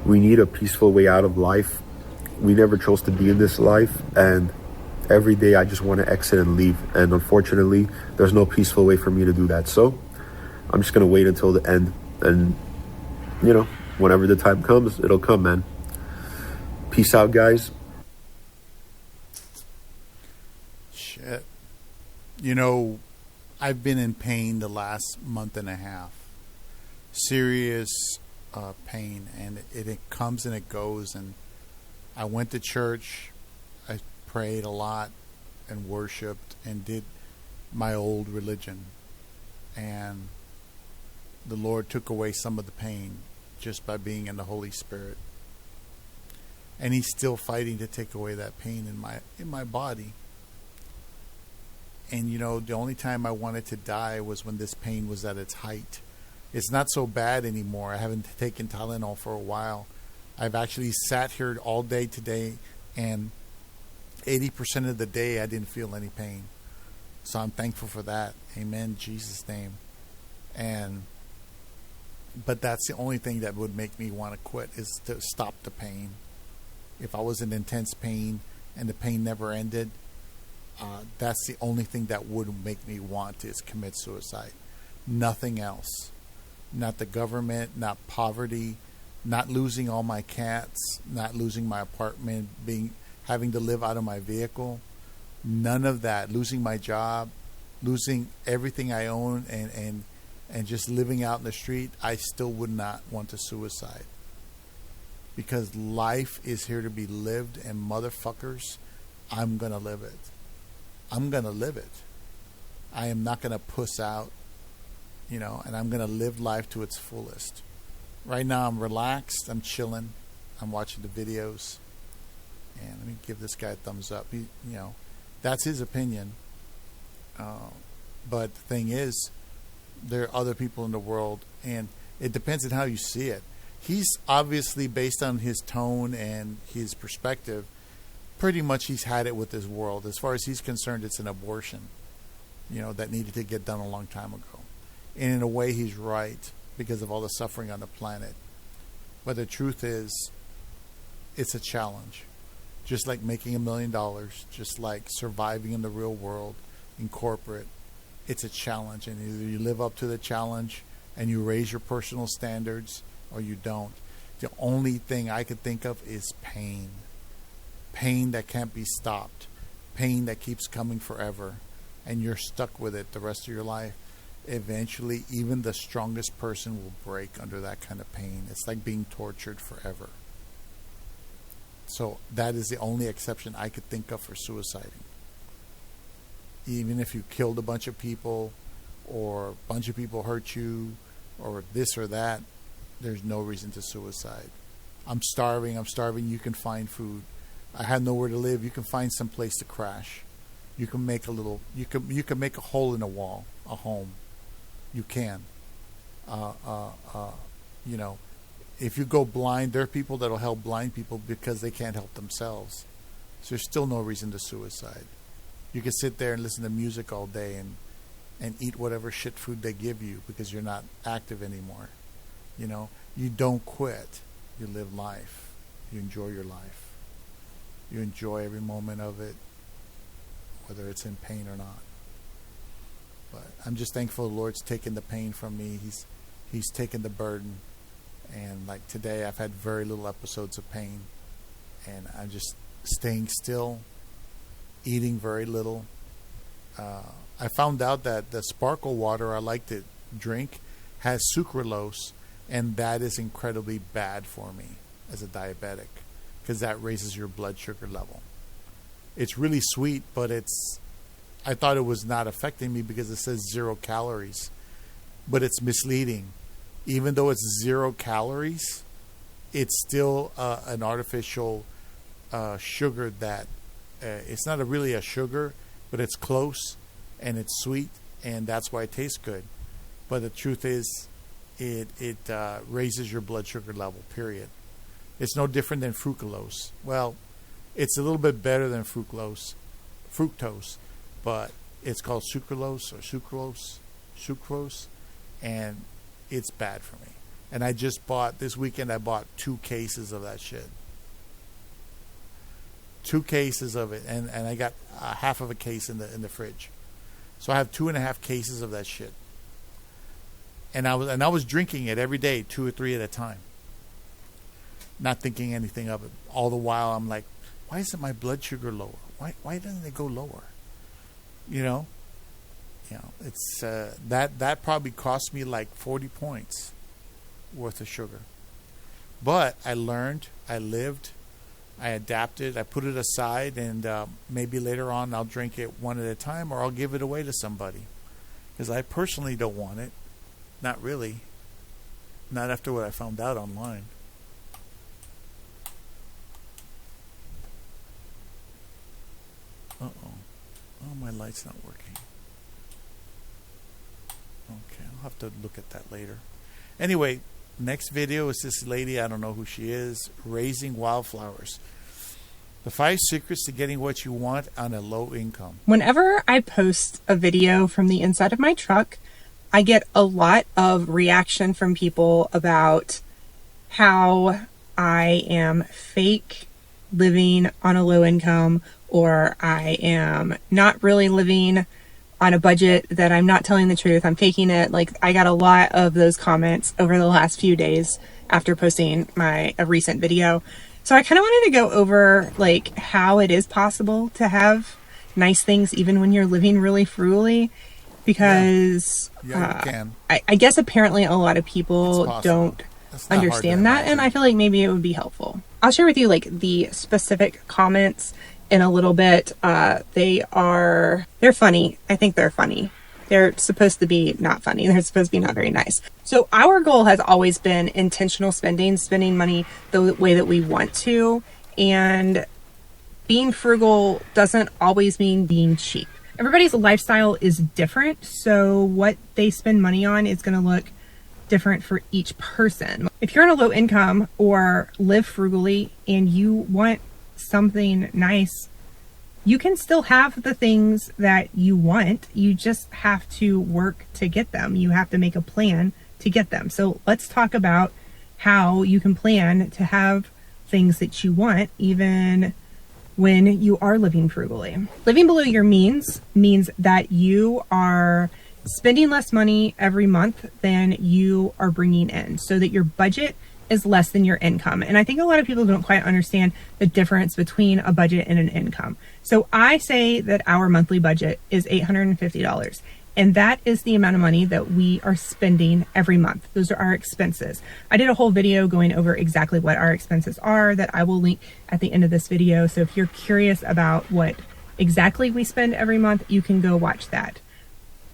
We need a peaceful way out of life. We never chose to be in this life, and every day I just want to exit and leave. And unfortunately, there's no peaceful way for me to do that. So I'm just going to wait until the end. And, you know, whenever the time comes, it'll come, man. Peace out, guys. Shit. You know, I've been in pain the last month and a half. Serious pain. And it comes and it goes. And I went to church. I prayed a lot and worshiped and did my old religion. And the Lord took away some of the pain just by being in the Holy Spirit. And He's still fighting to take away that pain in my body. And you know, the only time I wanted to die was when this pain was at its height. It's not so bad anymore. I haven't taken Tylenol for a while. I've actually sat here all day today, and 80% of the day I didn't feel any pain. So I'm thankful for that. Amen. In Jesus' name. But that's the only thing that would make me want to quit, is to stop the pain. If I was in intense pain and the pain never ended, that's the only thing that would make me want to, is commit suicide. Nothing else. Not the government, not poverty, not losing all my cats, not losing my apartment, having to live out of my vehicle. None of that. Losing my job, losing everything I own, and just living out in the street. I still would not want to suicide. Because life is here to be lived, and motherfuckers, I'm going to live it. I'm going to live it. I am not going to puss out, you know, and I'm going to live life to its fullest. Right now I'm relaxed. I'm chilling. I'm watching the videos. And let me give this guy a thumbs up. You know, that's his opinion. But the thing is, there are other people in the world, and it depends on how you see it. He's obviously, based on his tone and his perspective, pretty much he's had it with this world. As far as he's concerned, it's an abortion, you know, that needed to get done a long time ago. And in a way, he's right, because of all the suffering on the planet. But the truth is, it's a challenge. Just like making $1 million, just like surviving in the real world, in corporate, it's a challenge. And either you live up to the challenge and you raise your personal standards, or you don't. The only thing I could think of is pain. Pain that can't be stopped. Pain that keeps coming forever. And you're stuck with it the rest of your life. Eventually, even the strongest person will break under that kind of pain. It's like being tortured forever. So that is the only exception I could think of for suiciding. Even if you killed a bunch of people, or a bunch of people hurt you, or this or that, there's no reason to suicide. I'm starving. You can find food. I have nowhere to live. You can find some place to crash. You can make you can make a hole in a wall, a home. You can. You know, if you go blind, there are people that'll help blind people because they can't help themselves. So there's still no reason to suicide. You can sit there and listen to music all day and eat whatever shit food they give you because you're not active anymore. You know, you don't quit. You live life. You enjoy your life. You enjoy every moment of it, whether it's in pain or not. But I'm just thankful the Lord's taken the pain from me. He's taken the burden. And like today, I've had very little episodes of pain. And I'm just staying still, eating very little. I found out that the sparkle water I like to drink has sucralose, and that is incredibly bad for me as a diabetic, because that raises your blood sugar level. It's really sweet, but I thought it was not affecting me because it says 0 calories, but it's misleading. Even though it's 0 calories, it's still an artificial sugar that it's not really a sugar, but it's close, and it's sweet, and that's why it tastes good. But the truth is, it raises your blood sugar level, period. It's no different than fructose. Well, it's a little bit better than fructose, but it's called sucralose or sucrose. sucrose, and it's bad for me. And I just bought, this weekend I bought 2 cases of that shit. 2 cases of it, and I got half of a case in the fridge. So I have 2.5 cases of that shit. And I was drinking it every day, 2 or 3 at a time. Not thinking anything of it. All the while I'm like, why isn't my blood sugar lower? Why doesn't it go lower? You know, it's that probably cost me like 40 points worth of sugar. But I learned, I lived, I adapted, I put it aside, and maybe later on I'll drink it one at a time, or I'll give it away to somebody. Because I personally don't want it. Not really. Not after what I found out online. Uh-oh. Oh, my light's not working. Okay, I'll have to look at that later. Anyway, next video is this lady, I don't know who she is, raising wildflowers. The 5 secrets to getting what you want on a low income. Whenever I post a video from the inside of my truck, I get a lot of reaction from people about how I am fake living on a low income, or I am not really living on a budget, that I'm not telling the truth, I'm faking it. Like, I got a lot of those comments over the last few days after posting a recent video. So I kind of wanted to go over like how it is possible to have nice things even when you're living really frugally, because you can. I guess apparently a lot of people don't understand that, and I feel like maybe it would be helpful. I'll share with you like the specific comments in a little bit. They're funny. I think they're funny. They're supposed to be not funny. They're supposed to be not very nice. So our goal has always been intentional spending money the way that we want to. And being frugal doesn't always mean being cheap. Everybody's lifestyle is different. So what they spend money on is going to look different for each person. If you're on a low income or live frugally and you want something nice, you can still have the things that you want. You just have to work to get them. You have to make a plan to get them. So let's talk about how you can plan to have things that you want even when you are living frugally. Living below your means that you are spending less money every month than you are bringing in, so that your budget is less than your income. And I think a lot of people don't quite understand the difference between a budget and an income. So I say that our monthly budget is $850. And that is the amount of money that we are spending every month. Those are our expenses. I did a whole video going over exactly what our expenses are that I will link at the end of this video. So if you're curious about what exactly we spend every month, you can go watch that.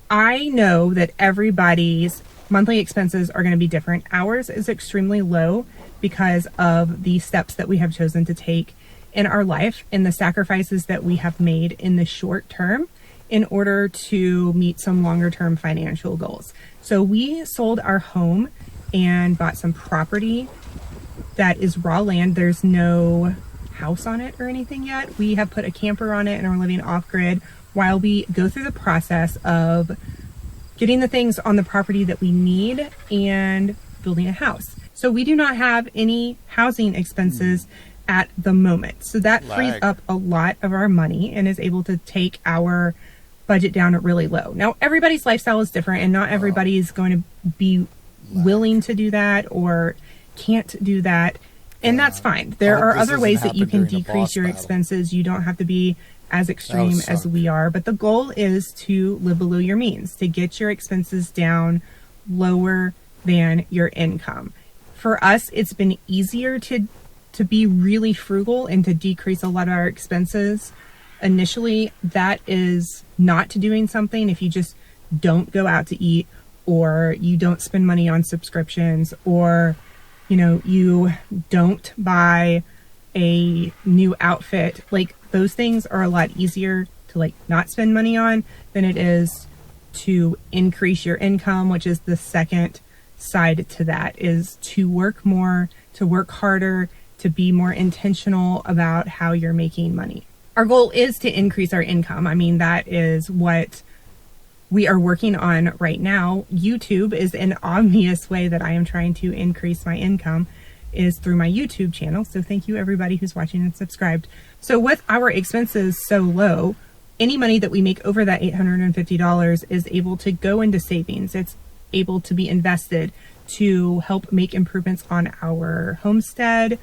I know that everybody's monthly expenses are going to be different. Ours is extremely low because of the steps that we have chosen to take in our life and the sacrifices that we have made in the short term in order to meet some longer term financial goals. So we sold our home and bought some property that is raw land. There's no house on it or anything yet. We have put a camper on it and are living off grid while we go through the process of getting the things on the property that we need and building a house. So we do not have any housing expenses at the moment. So that frees up a lot of our money and is able to take our budget down really low. Now, everybody's lifestyle is different, and not everybody is going to be willing to do that or can't do that. And that's fine. There are other ways that you can decrease your expenses. You don't have to be as extreme as we are, but the goal is to live below your means, to get your expenses down lower than your income. For us, it's been easier to be really frugal and to decrease a lot of our expenses. Initially, that is not doing something. If you just don't go out to eat, or you don't spend money on subscriptions, or you don't buy a new outfit, like those things are a lot easier to not spend money on than it is to increase your income, which is the second side to that, is to work more, to work harder, to be more intentional about how you're making money. Our goal is to increase our income. I mean, that is what we are working on right now. YouTube is an obvious way that I am trying to increase my income, is through my YouTube channel. So thank you everybody who's watching and subscribed. So with our expenses so low, any money that we make over that $850 is able to go into savings. It's able to be invested to help make improvements on our homestead,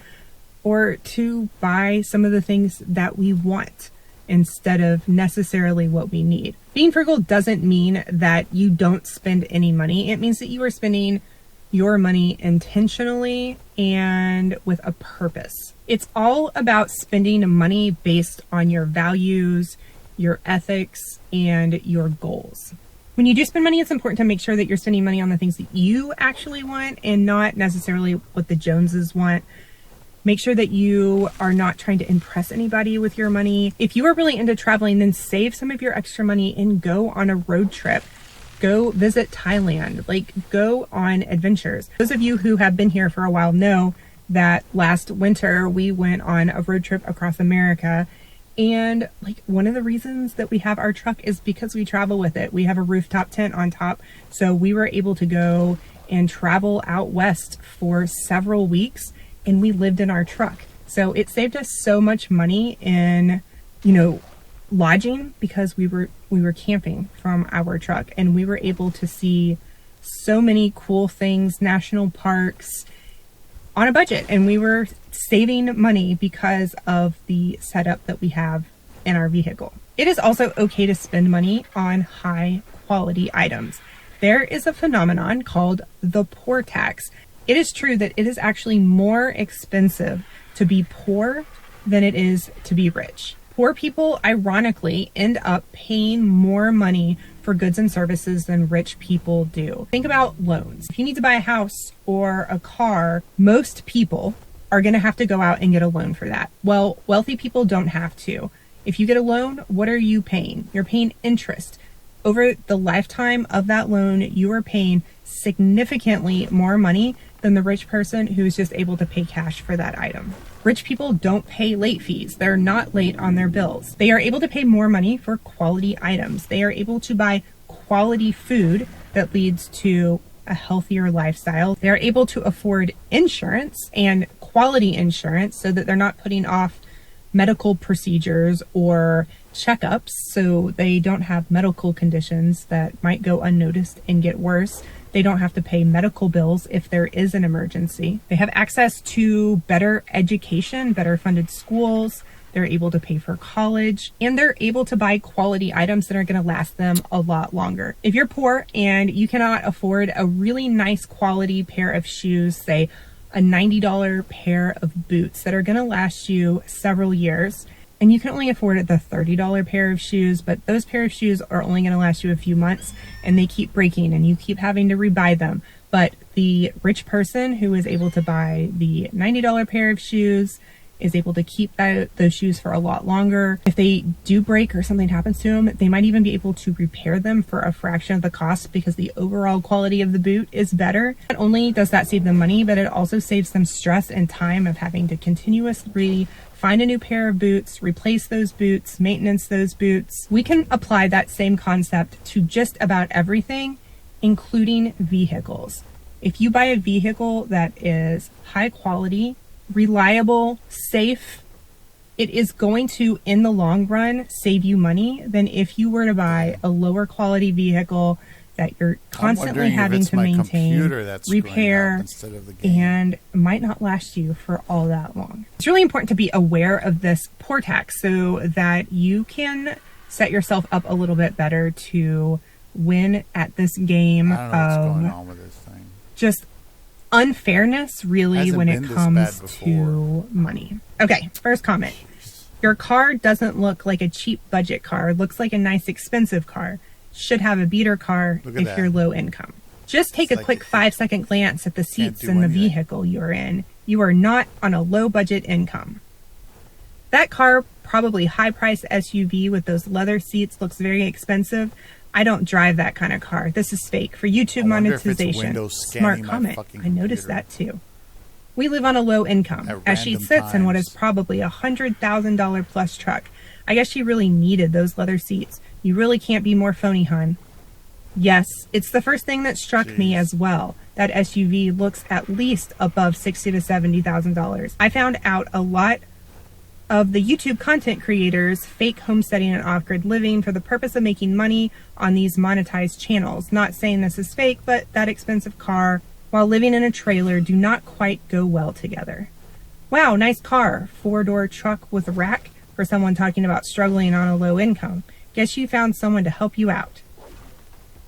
or to buy some of the things that we want instead of necessarily what we need. Being frugal doesn't mean that you don't spend any money. It means that you are spending your money intentionally and with a purpose. It's all about spending money based on your values, your ethics, and your goals. When you do spend money, it's important to make sure that you're spending money on the things that you actually want and not necessarily what the Joneses want. Make sure that you are not trying to impress anybody with your money. If you are really into traveling, then save some of your extra money and go on a road trip. Go visit Thailand, like go on adventures. Those of you who have been here for a while know that last winter we went on a road trip across America. And like one of the reasons that we have our truck is because we travel with it. We have a rooftop tent on top. So we were able to go and travel out west for several weeks, and we lived in our truck. So it saved us so much money in, lodging, because we were camping from our truck, and we were able to see so many cool things, national parks, on a budget, and we were saving money because of the setup that we have in our vehicle. It is also okay to spend money on high quality items. There is a phenomenon called the poor tax. It is true that it is actually more expensive to be poor than it is to be rich. Poor people, ironically, end up paying more money for goods and services than rich people do. Think about loans. If you need to buy a house or a car, most people are going to have to go out and get a loan for that. Well, wealthy people don't have to. If you get a loan, what are you paying? You're paying interest. Over the lifetime of that loan, you are paying significantly more money than the rich person who is just able to pay cash for that item. Rich people don't pay late fees. They're not late on their bills. They are able to pay more money for quality items. They are able to buy quality food that leads to a healthier lifestyle. They're able to afford insurance, and quality insurance, so that they're not putting off medical procedures or checkups, so they don't have medical conditions that might go unnoticed and get worse. They don't have to pay medical bills if there is an emergency. They have access to better education, better funded schools. They're able to pay for college, and they're able to buy quality items that are going to last them a lot longer. If you're poor and you cannot afford a really nice quality pair of shoes, say a $90 pair of boots that are going to last you several years, and you can only afford the $30 pair of shoes, but those pair of shoes are only going to last you a few months, and they keep breaking and you keep having to rebuy them. But the rich person who is able to buy the $90 pair of shoes is able to keep those shoes for a lot longer. If they do break or something happens to them, they might even be able to repair them for a fraction of the cost, because the overall quality of the boot is better. Not only does that save them money, but it also saves them stress and time of having to continuously find a new pair of boots, replace those boots, maintenance those boots. We can apply that same concept to just about everything, including vehicles. If you buy a vehicle that is high quality, reliable, safe, it is going to, in the long run, save you money than if you were to buy a lower quality vehicle that you're constantly having to maintain, repair, and might not last you for all that long. It's really important to be aware of this poor tax so that you can set yourself up a little bit better to win at this game I don't know what's going on with this thing. Just unfairness, really, when it comes to money. Okay, first comment. Your car doesn't look like a cheap budget car. It looks like a nice expensive car. Should have a beater car if you're low income. Just take a quick 5-second glance at the seats in the vehicle you're in. You are not on a low budget income. That car, probably high priced SUV with those leather seats, looks very expensive. I don't drive that kind of car. This is fake for YouTube monetization. Smart comment. I noticed that too. We live on a low income, as she sits in what is probably a $100,000 plus truck. I guess she really needed those leather seats. You really can't be more phony, hun. Yes, it's the first thing that struck me as well. That SUV looks at least above $60,000 to $70,000. I found out a lot of the YouTube content creators fake homesteading and off-grid living for the purpose of making money on these monetized channels. Not saying this is fake, but that expensive car while living in a trailer do not quite go well together. Wow, nice car. 4-door truck with a rack for someone talking about struggling on a low income. Guess you found someone to help you out.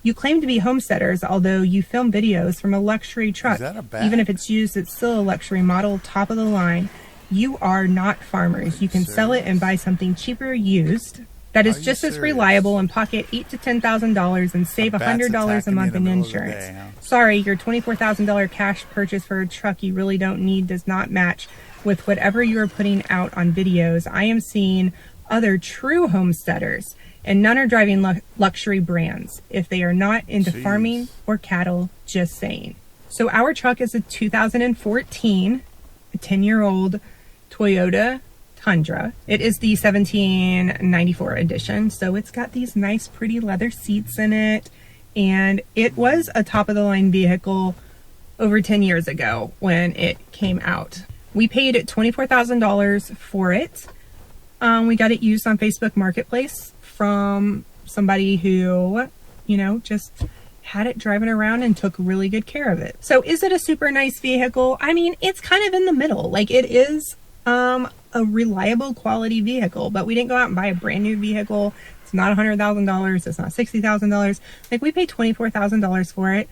You claim to be homesteaders, although you film videos from a luxury truck. Even if it's used, it's still a luxury model, top of the line. You are not farmers. You can sell it and buy something cheaper used that is just as reliable and pocket $8,000 to $10,000 and save $100 a month in insurance. Sorry, your $24,000 cash purchase for a truck you really don't need does not match with whatever you are putting out on videos. I am seeing other true homesteaders, and none are driving luxury brands if they are not into farming or cattle, just saying. So our truck is a 2014, a 10-year-old Toyota Tundra. It is the 1794 edition, so it's got these nice pretty leather seats in it, and it was a top-of-the-line vehicle over 10 years ago when it came out. We paid $24,000 for it. We got it used on Facebook Marketplace from somebody who, just had it driving around and took really good care of it. So is it a super nice vehicle? I mean, it's kind of in the middle. Like, it is a reliable quality vehicle, but we didn't go out and buy a brand new vehicle. It's not $100,000. It's not $60,000. Like, we paid $24,000 for it.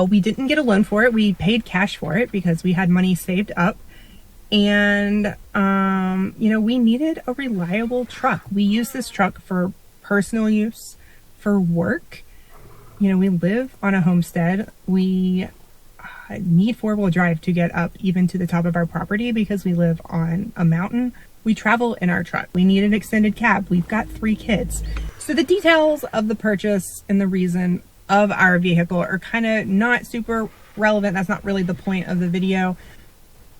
We didn't get a loan for it. We paid cash for it because we had money saved up. And, we needed a reliable truck. We use this truck for personal use, for work. We live on a homestead. We need 4-wheel drive to get up even to the top of our property because we live on a mountain. We travel in our truck. We need an extended cab. We've got 3 kids. So the details of the purchase and the reason of our vehicle are kind of not super relevant. That's not really the point of the video.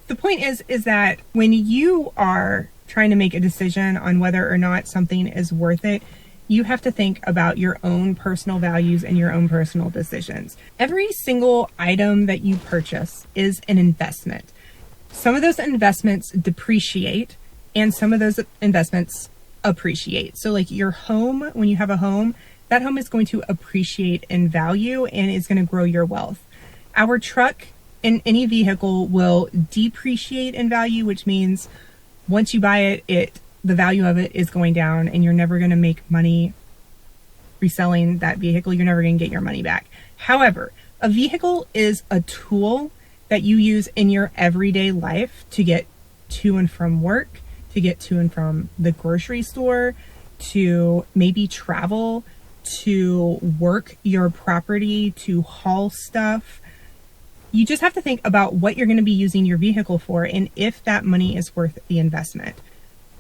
The point is that when you are trying to make a decision on whether or not something is worth it, you have to think about your own personal values and your own personal decisions. Every single item that you purchase is an investment. Some of those investments depreciate and some of those investments appreciate. So like your home, when you have a home, that home is going to appreciate in value and is going to grow your wealth. Our truck and any vehicle will depreciate in value, which means once you buy it, the value of it is going down and you're never going to make money reselling that vehicle. You're never going to get your money back. However, a vehicle is a tool that you use in your everyday life to get to and from work, to get to and from the grocery store, to maybe travel, to work your property, to haul stuff. You just have to think about what you're going to be using your vehicle for and if that money is worth the investment.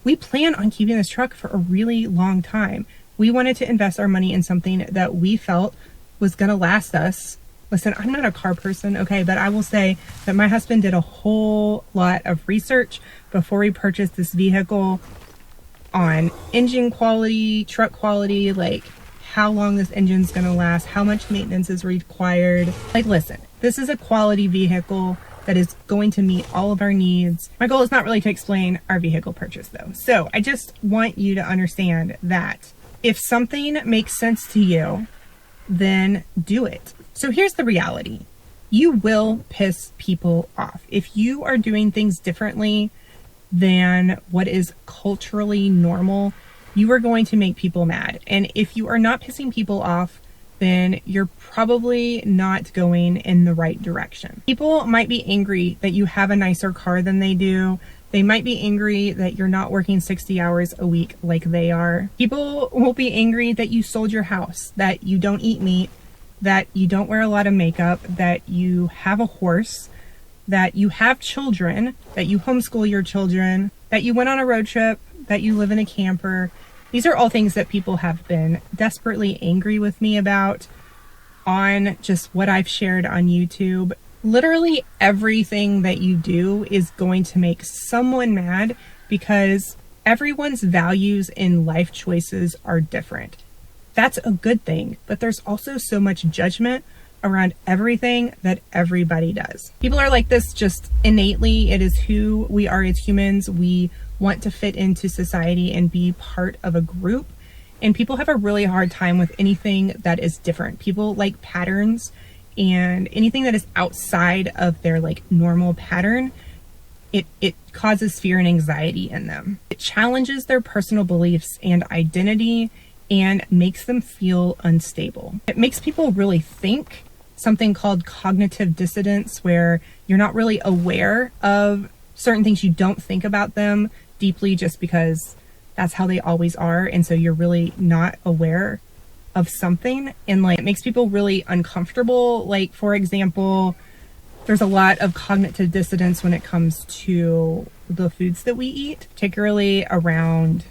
We plan on keeping this truck for a really long time. We wanted to invest our money in something that we felt was going to last us. Listen, I'm not a car person, okay, but I will say that my husband did a whole lot of research before we purchased this vehicle on engine quality, truck quality, like how long this engine's going to last, how much maintenance is required. Like, listen, this is a quality vehicle that is going to meet all of our needs. My goal is not really to explain our vehicle purchase though. So I just want you to understand that if something makes sense to you, then do it. So here's the reality. You will piss people off. If you are doing things differently than what is culturally normal, you are going to make people mad. And if you are not pissing people off, then you're probably not going in the right direction. People might be angry that you have a nicer car than they do. They might be angry that you're not working 60 hours a week like they are. People will be angry that you sold your house, that you don't eat meat, that you don't wear a lot of makeup, that you have a horse, that you have children, that you homeschool your children, that you went on a road trip, that you live in a camper. These are all things that people have been desperately angry with me about on just what I've shared on YouTube. Literally everything that you do is going to make someone mad because everyone's values in life choices are different. That's a good thing, but there's also so much judgment around everything that everybody does. People are like this just innately. It is who we are as humans. We want to fit into society and be part of a group. And people have a really hard time with anything that is different. People like patterns, and anything that is outside of their like normal pattern, it causes fear and anxiety in them. It challenges their personal beliefs and identity and makes them feel unstable. It makes people really think, something called cognitive dissonance, where you're not really aware of certain things. You don't think about them deeply just because that's how they always are. And so you're really not aware of something. And like, it makes people really uncomfortable. Like, for example, there's a lot of cognitive dissonance when it comes to the foods that we eat, particularly around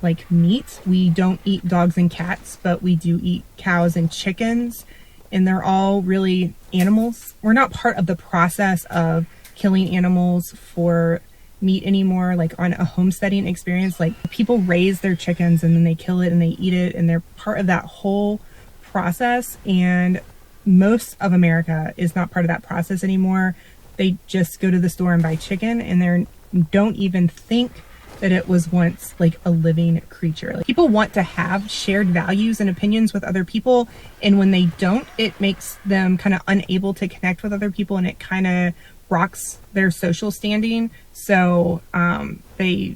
like meat. We don't eat dogs and cats, but we do eat cows and chickens, and they're all really animals. We're not part of the process of killing animals for meat anymore, like on a homesteading experience. Like, people raise their chickens and then they kill it and they eat it, and they're part of that whole process. And most of America is not part of that process anymore. They just go to the store and buy chicken, and they don't even think that it was once like a living creature. Like, people want to have shared values and opinions with other people, and when they don't, it makes them kind of unable to connect with other people, and it kind of rocks their social standing. So they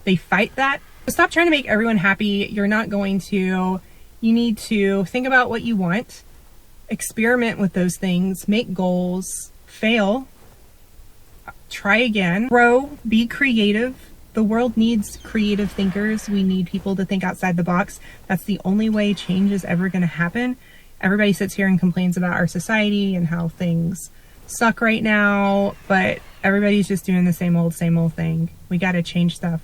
fight that. So stop trying to make everyone happy. You're not going to. You need to think about what you want, experiment with those things, make goals, fail, try again, grow, be creative. The world needs creative thinkers. We need people to think outside the box. That's the only way change is ever going to happen. Everybody sits here and complains about our society and how things suck right now, but everybody's just doing the same old thing. We got to change stuff.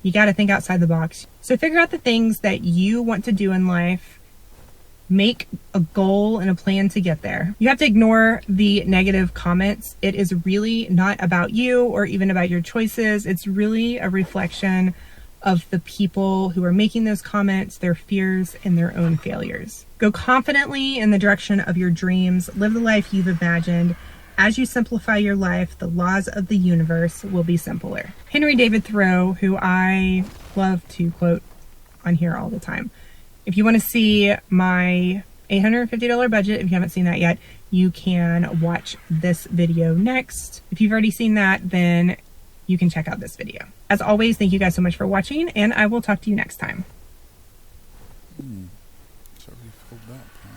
You got to think outside the box. So figure out the things that you want to do in life. Make a goal and a plan to get there. You have to ignore the negative comments. It is really not about you or even about your choices. It's really a reflection of the people who are making those comments, their fears, and their own failures. Go confidently in the direction of your dreams. Live the life you've imagined. As you simplify your life, the laws of the universe will be simpler. Henry David Thoreau, who I love to quote on here all the time. If you want to see my $850 budget, if you haven't seen that yet, you can watch this video next. If you've already seen that, then you can check out this video. As always, thank you guys so much for watching, and I will talk to you next time. It's already filled up, huh?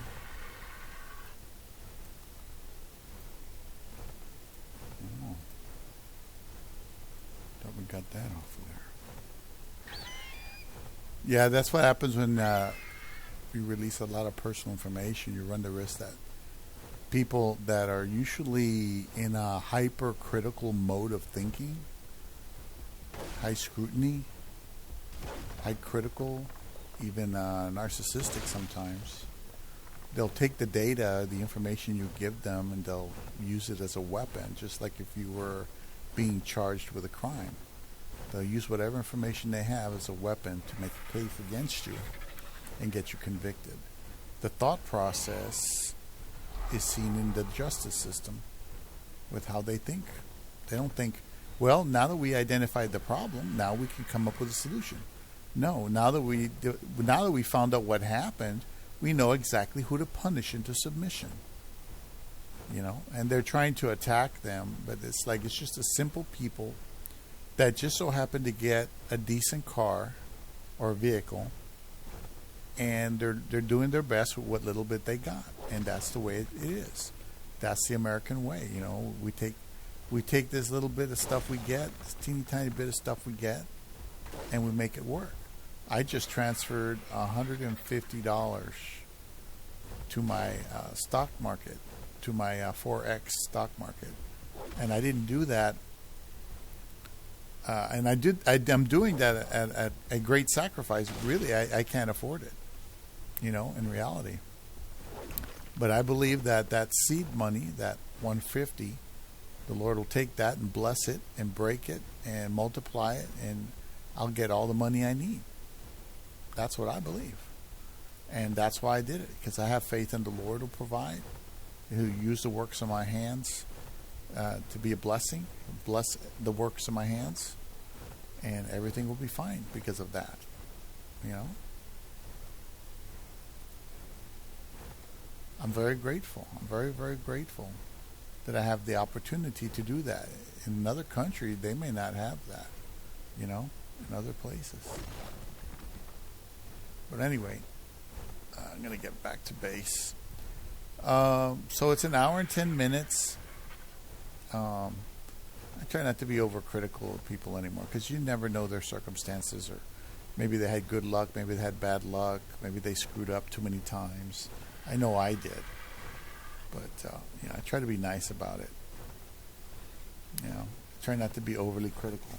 Oh. Thought we got that off of there. Yeah, that's what happens when you release a lot of personal information. You run the risk that people that are usually in a hypercritical mode of thinking, high scrutiny, high critical, even narcissistic sometimes, they'll take the data, the information you give them, and they'll use it as a weapon, just like if you were being charged with a crime. They'll use whatever information they have as a weapon to make a case against you and get you convicted. The thought process is seen in the justice system with how they think. They don't think, well, now that we identified the problem, now we can come up with a solution. No, now that we found out what happened, we know exactly who to punish into submission. You know, and they're trying to attack them, but it's like it's just a simple people that just so happen to get a decent car or vehicle, and they're doing their best with what little bit they got, and that's the way it is. That's the American way. You know, we take this little bit of stuff we get, this teeny tiny bit of stuff we get, and we make it work. I just transferred $150 to my stock market, to my Forex stock market, and I didn't do that. And I'm doing that at a great sacrifice. Really, I can't afford it, you know, in reality. But I believe that seed money, that 150, the Lord will take that and bless it and break it and multiply it, and I'll get all the money I need. That's what I believe. And that's why I did it, because I have faith in the Lord who provide, who used the works of my hands to be a blessing. Bless the works of my hands, and everything will be fine because of that. You know? I'm very grateful. I'm very, very grateful that I have the opportunity to do that. In another country, they may not have that, you know, in other places. But anyway, I'm going to get back to base. So it's an hour and 10 minutes. I try not to be overcritical of people anymore, because you never know their circumstances, or maybe they had good luck, maybe they had bad luck, maybe they screwed up too many times. I know I did. But, you know, I try to be nice about it. You know, try not to be overly critical.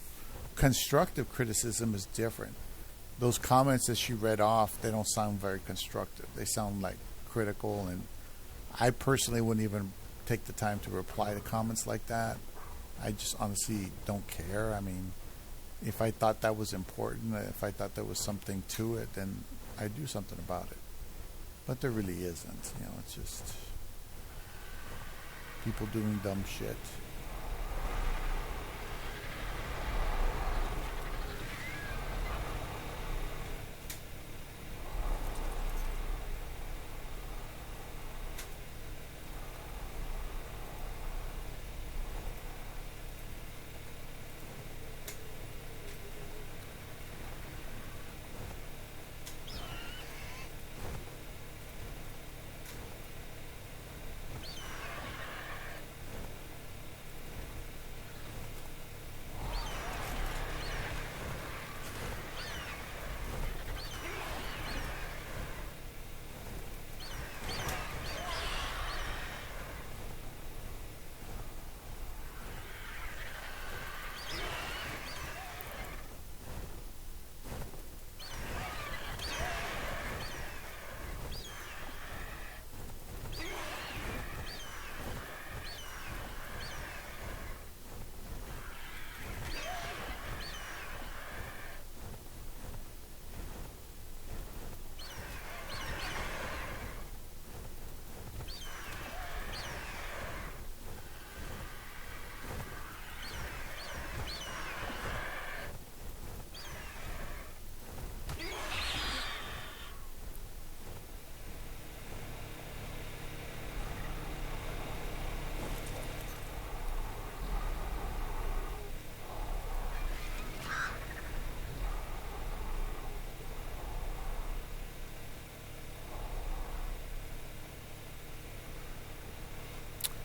Constructive criticism is different. Those comments that she read off, they don't sound very constructive. They sound like critical, and I personally wouldn't even take the time to reply to comments like that. I just honestly don't care. I mean, if I thought that was important, if I thought there was something to it, then I'd do something about it. But there really isn't. You know, it's just people doing dumb shit.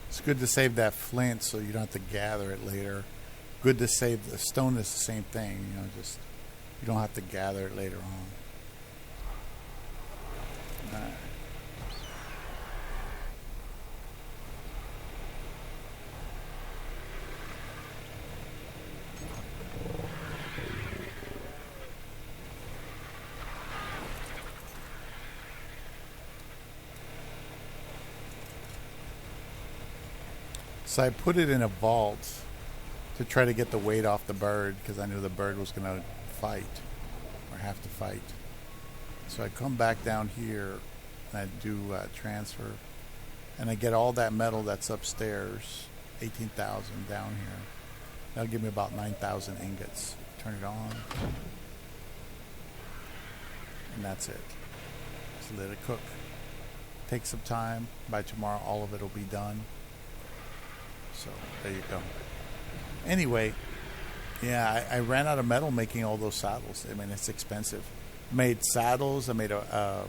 It's good to save that flint so you don't have to gather it later. Good to save the stone is the same thing, you know, just you don't have to gather it later on. Alright. So I put it in a vault to try to get the weight off the bird, because I knew the bird was going to fight or have to fight. So I come back down here and I do transfer, and I get all that metal that's upstairs, 18,000 down here. That'll give me about 9,000 ingots. Turn it on, and that's it. Just let it cook. Take some time. By tomorrow, all of it will be done. So there you go. Anyway, yeah, I ran out of metal making all those saddles. I mean, it's expensive. Made saddles. I made a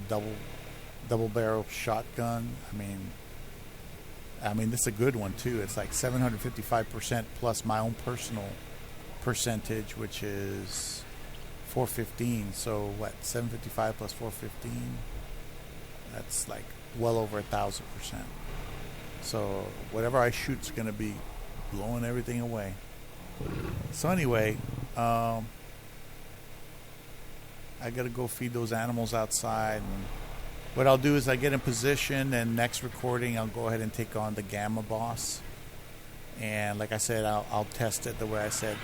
double barrel shotgun. I mean, this is a good one too. It's like 755% plus my own personal percentage, which is 415. So what? 755 plus 415. That's like well over 1,000%. So whatever I shoot's gonna be blowing everything away. So anyway, I gotta go feed those animals outside. And what I'll do is I get in position, and next recording I'll go ahead and take on the Gamma Boss. And like I said, I'll test it the way I said.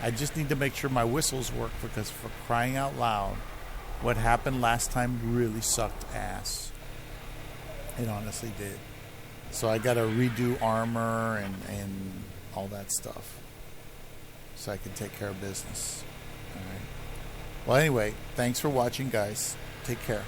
I just need to make sure my whistles work, because for crying out loud, What happened last time really sucked ass. It honestly did. So I got to redo armor and all that stuff so I can take care of business. All right. Well, anyway, thanks for watching, guys. Take care.